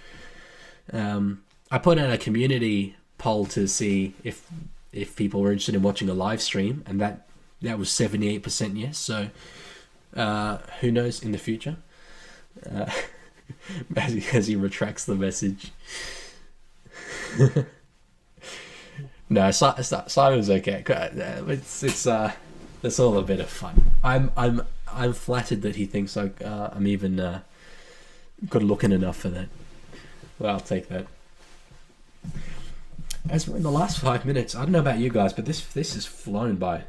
I put out a community poll to see if people were interested in watching a live stream, and that was 78% yes. So who knows in the future? As he retracts the message. No, Simon's okay. It's all a bit of fun. I'm flattered that he thinks I'm even good looking enough for that. Well, I'll take that. As we're in the last 5 minutes, I don't know about you guys, but this has flown by,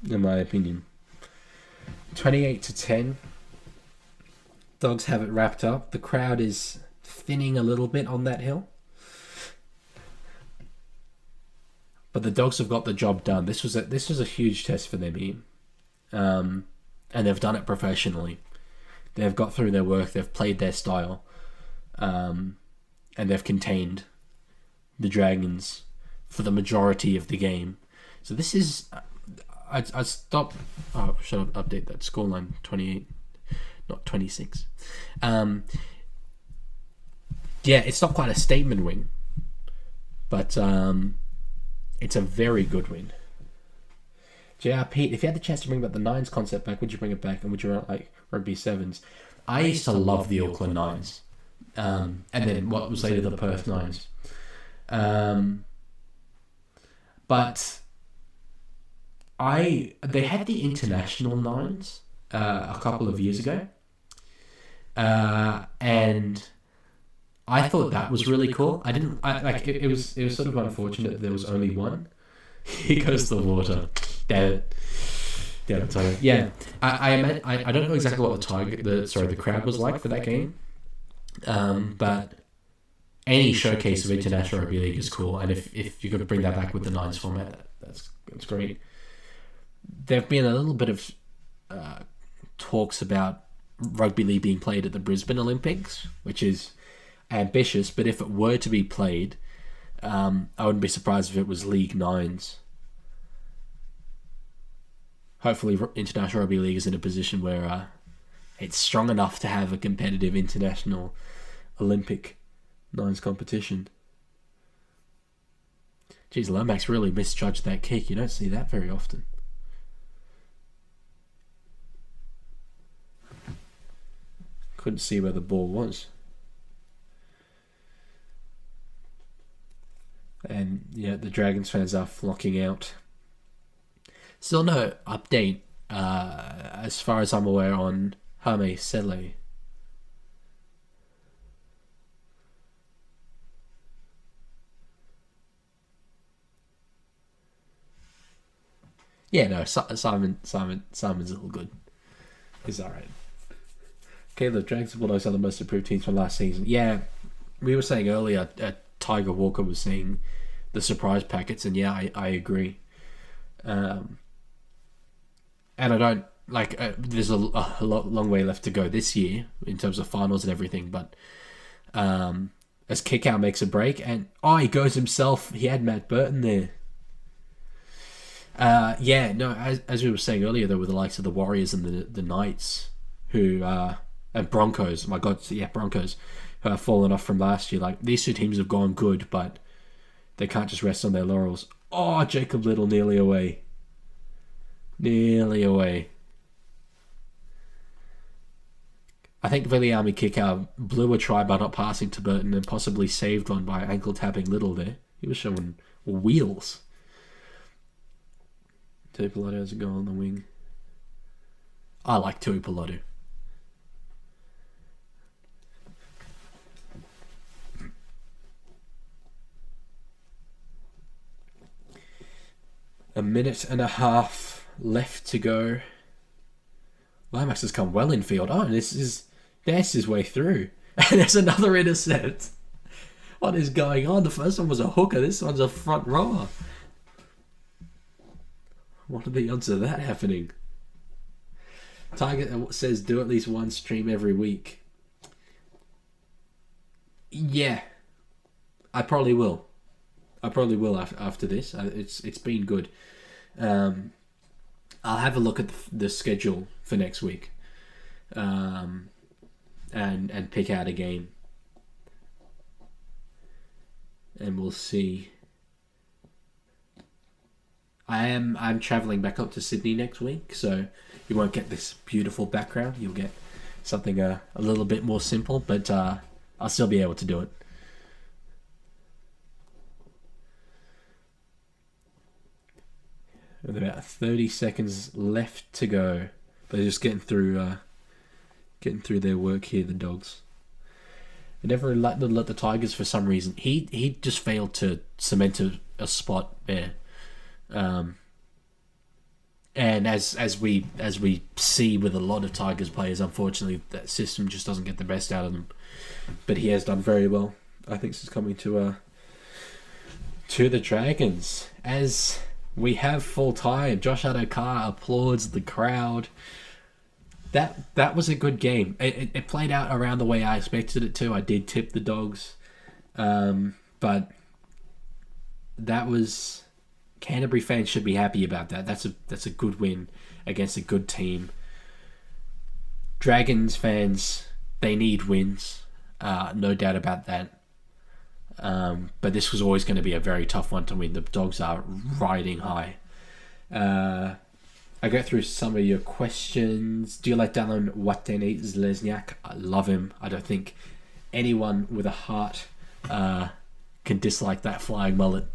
in my opinion. 28-10. Dogs have it wrapped up. The crowd is thinning a little bit on that hill. But the Dogs have got the job done. This was a huge test for them, Ian. And they've done it professionally. They've got through their work. They've played their style. And they've contained the Dragons for the majority of the game. So this is... I stop... Oh, should I update that scoreline? 28, not 26. Yeah, it's not quite a statement win. But it's a very good win. JR Pete, if you had the chance to bring back the Nines concept back, would you bring it back? And would you run like Rugby Sevens? I used to love the Auckland Nines. And then what was later the Perth Nines. But they had the international Nines a couple of years ago. And I thought that was really cool. It was sort of unfortunate that there was only one. Here goes the water. Damn it, Tiger. Yeah, I don't know exactly what the crowd was like for that game. But any showcase of international rugby league is cool, and if you could bring that back with the Nines format, that's great. There've been a little bit of talks about rugby league being played at the Brisbane Olympics, which is ambitious, but if it were to be played, I wouldn't be surprised if it was League Nines. Hopefully International Rugby League is in a position where it's strong enough to have a competitive international Olympic Nines competition. Geez, Lomax really misjudged that kick. You don't see that very often. Couldn't see where the ball was. And yeah, the Dragons fans are flocking out. Still no update, as far as I'm aware, on Hame Sele. Yeah, no, Simon's all good. He's alright. Okay, the Dragons and Bulldogs are the most improved teams from last season. Yeah, we were saying earlier, Tiger Walker was saying the surprise packets, and yeah, I agree. And I don't there's a long way left to go this year in terms of finals and everything, but as Kickout makes a break, and he goes himself. He had Matt Burton there. Yeah, no, as we were saying earlier, there were the likes of the Warriors and the Knights, who and Broncos. My God, yeah, Broncos, who have fallen off from last year. Like, these two teams have gone good, but they can't just rest on their laurels. Oh, Jacob Little nearly away. Nearly away. I think Viliami Kickout blew a try by not passing to Burton and possibly saved one by ankle tapping Little there. He was showing wheels. Tuipulotu has a goal on the wing. I like Tuipulotu. A minute and a half left to go. Lomax has come well in field. Oh, this is danced his way through. And there's another intercept. What is going on? The first one was a hooker. This one's a front rower. What are the odds of that happening? Tiger says do at least one stream every week. Yeah, I probably will. After this. It's been good. I'll have a look at the schedule for next week, and pick out a game, and we'll see. I'm traveling back up to Sydney next week, so you won't get this beautiful background. You'll get something a little bit more simple, but I'll still be able to do it. With about 30 seconds left to go, but they're just getting through their work here, the Dogs. They never let the Tigers for some reason. He just failed to cement a spot there. And as we see with a lot of Tigers players, unfortunately, that system just doesn't get the best out of them. But he has done very well. I think this is coming to the Dragons as we have full time. Josh Adokar applauds the crowd. That was a good game. It played out around the way I expected it to. I did tip the Dogs, but that was. Canterbury fans should be happy about that. That's a good win against a good team. Dragons fans, they need wins, no doubt about that. But this was always going to be a very tough one to win. The Dogs are riding high. I go through some of your questions. Do you like Dallin Watene-Zlesniak? I love him. I don't think anyone with a heart can dislike that flying mullet.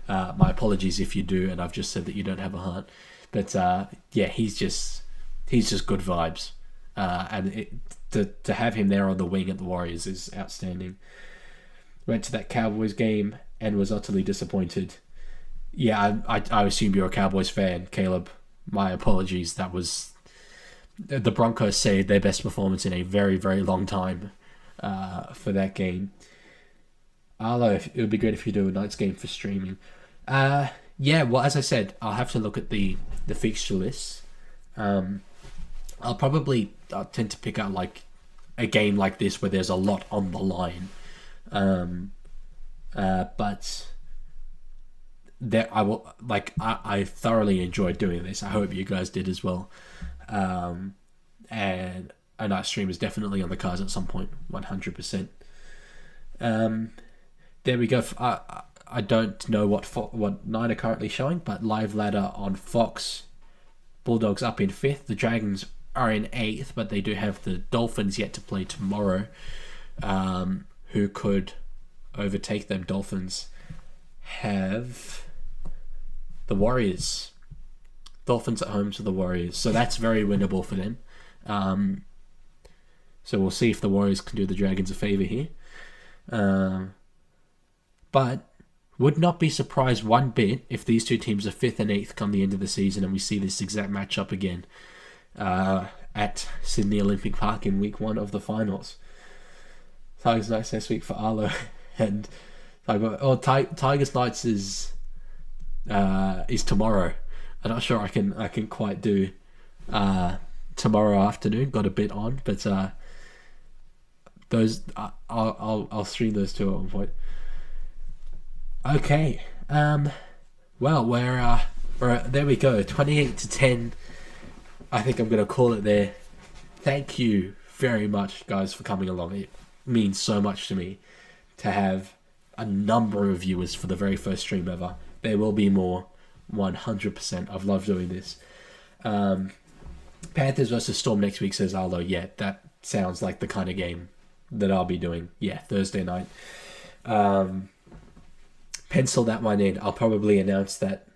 My apologies if you do, and I've just said that you don't have a heart. But yeah, he's just good vibes, and to have him there on the wing at the Warriors is outstanding. Went to that Cowboys game and was utterly disappointed. Yeah, I assume you're a Cowboys fan, Caleb. My apologies. That was the Broncos saved their best performance in a very, very long time for that game. Arlo, it would be great if you do a night's game for streaming. Yeah, well, as I said, I'll have to look at the fixture list. I'll tend to pick out like a game like this where there's a lot on the line. But there, I thoroughly enjoyed doing this. I hope you guys did as well. And a night stream is definitely on the cards at some point, 100%. There we go. I don't know what Nine are currently showing, but live ladder on Fox. Bulldogs up in 5th. The Dragons are in 8th, but they do have the Dolphins yet to play tomorrow. Who could overtake them? Dolphins have the Warriors. Dolphins at home to the Warriors. So that's very winnable for them. So we'll see if the Warriors can do the Dragons a favour here. But would not be surprised one bit if these two teams are 5th and 8th come the end of the season and we see this exact matchup again at Sydney Olympic Park in week 1 of the finals. Tigers Knights next week for Arlo, and Tigers Knights is tomorrow. I'm not sure I can quite do tomorrow afternoon. Got a bit on, but those I'll stream those two at one point. Okay, well we're there we go, 28-10. I think I'm gonna call it there. Thank you very much, guys, for coming along. It means so much to me to have a number of viewers for the very first stream ever. There will be more, 100%. I've loved doing this. Panthers versus Storm next week, says Arlo. Yeah, that sounds like the kind of game that I'll be doing. Yeah, Thursday night. Pencil that one in. I'll probably announce that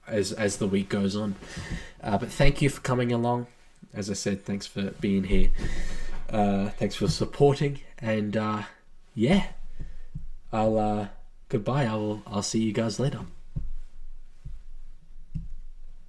as the week goes on. But thank you for coming along. As I said, thanks for being here. Thanks for supporting. And yeah, goodbye. I'll see you guys later.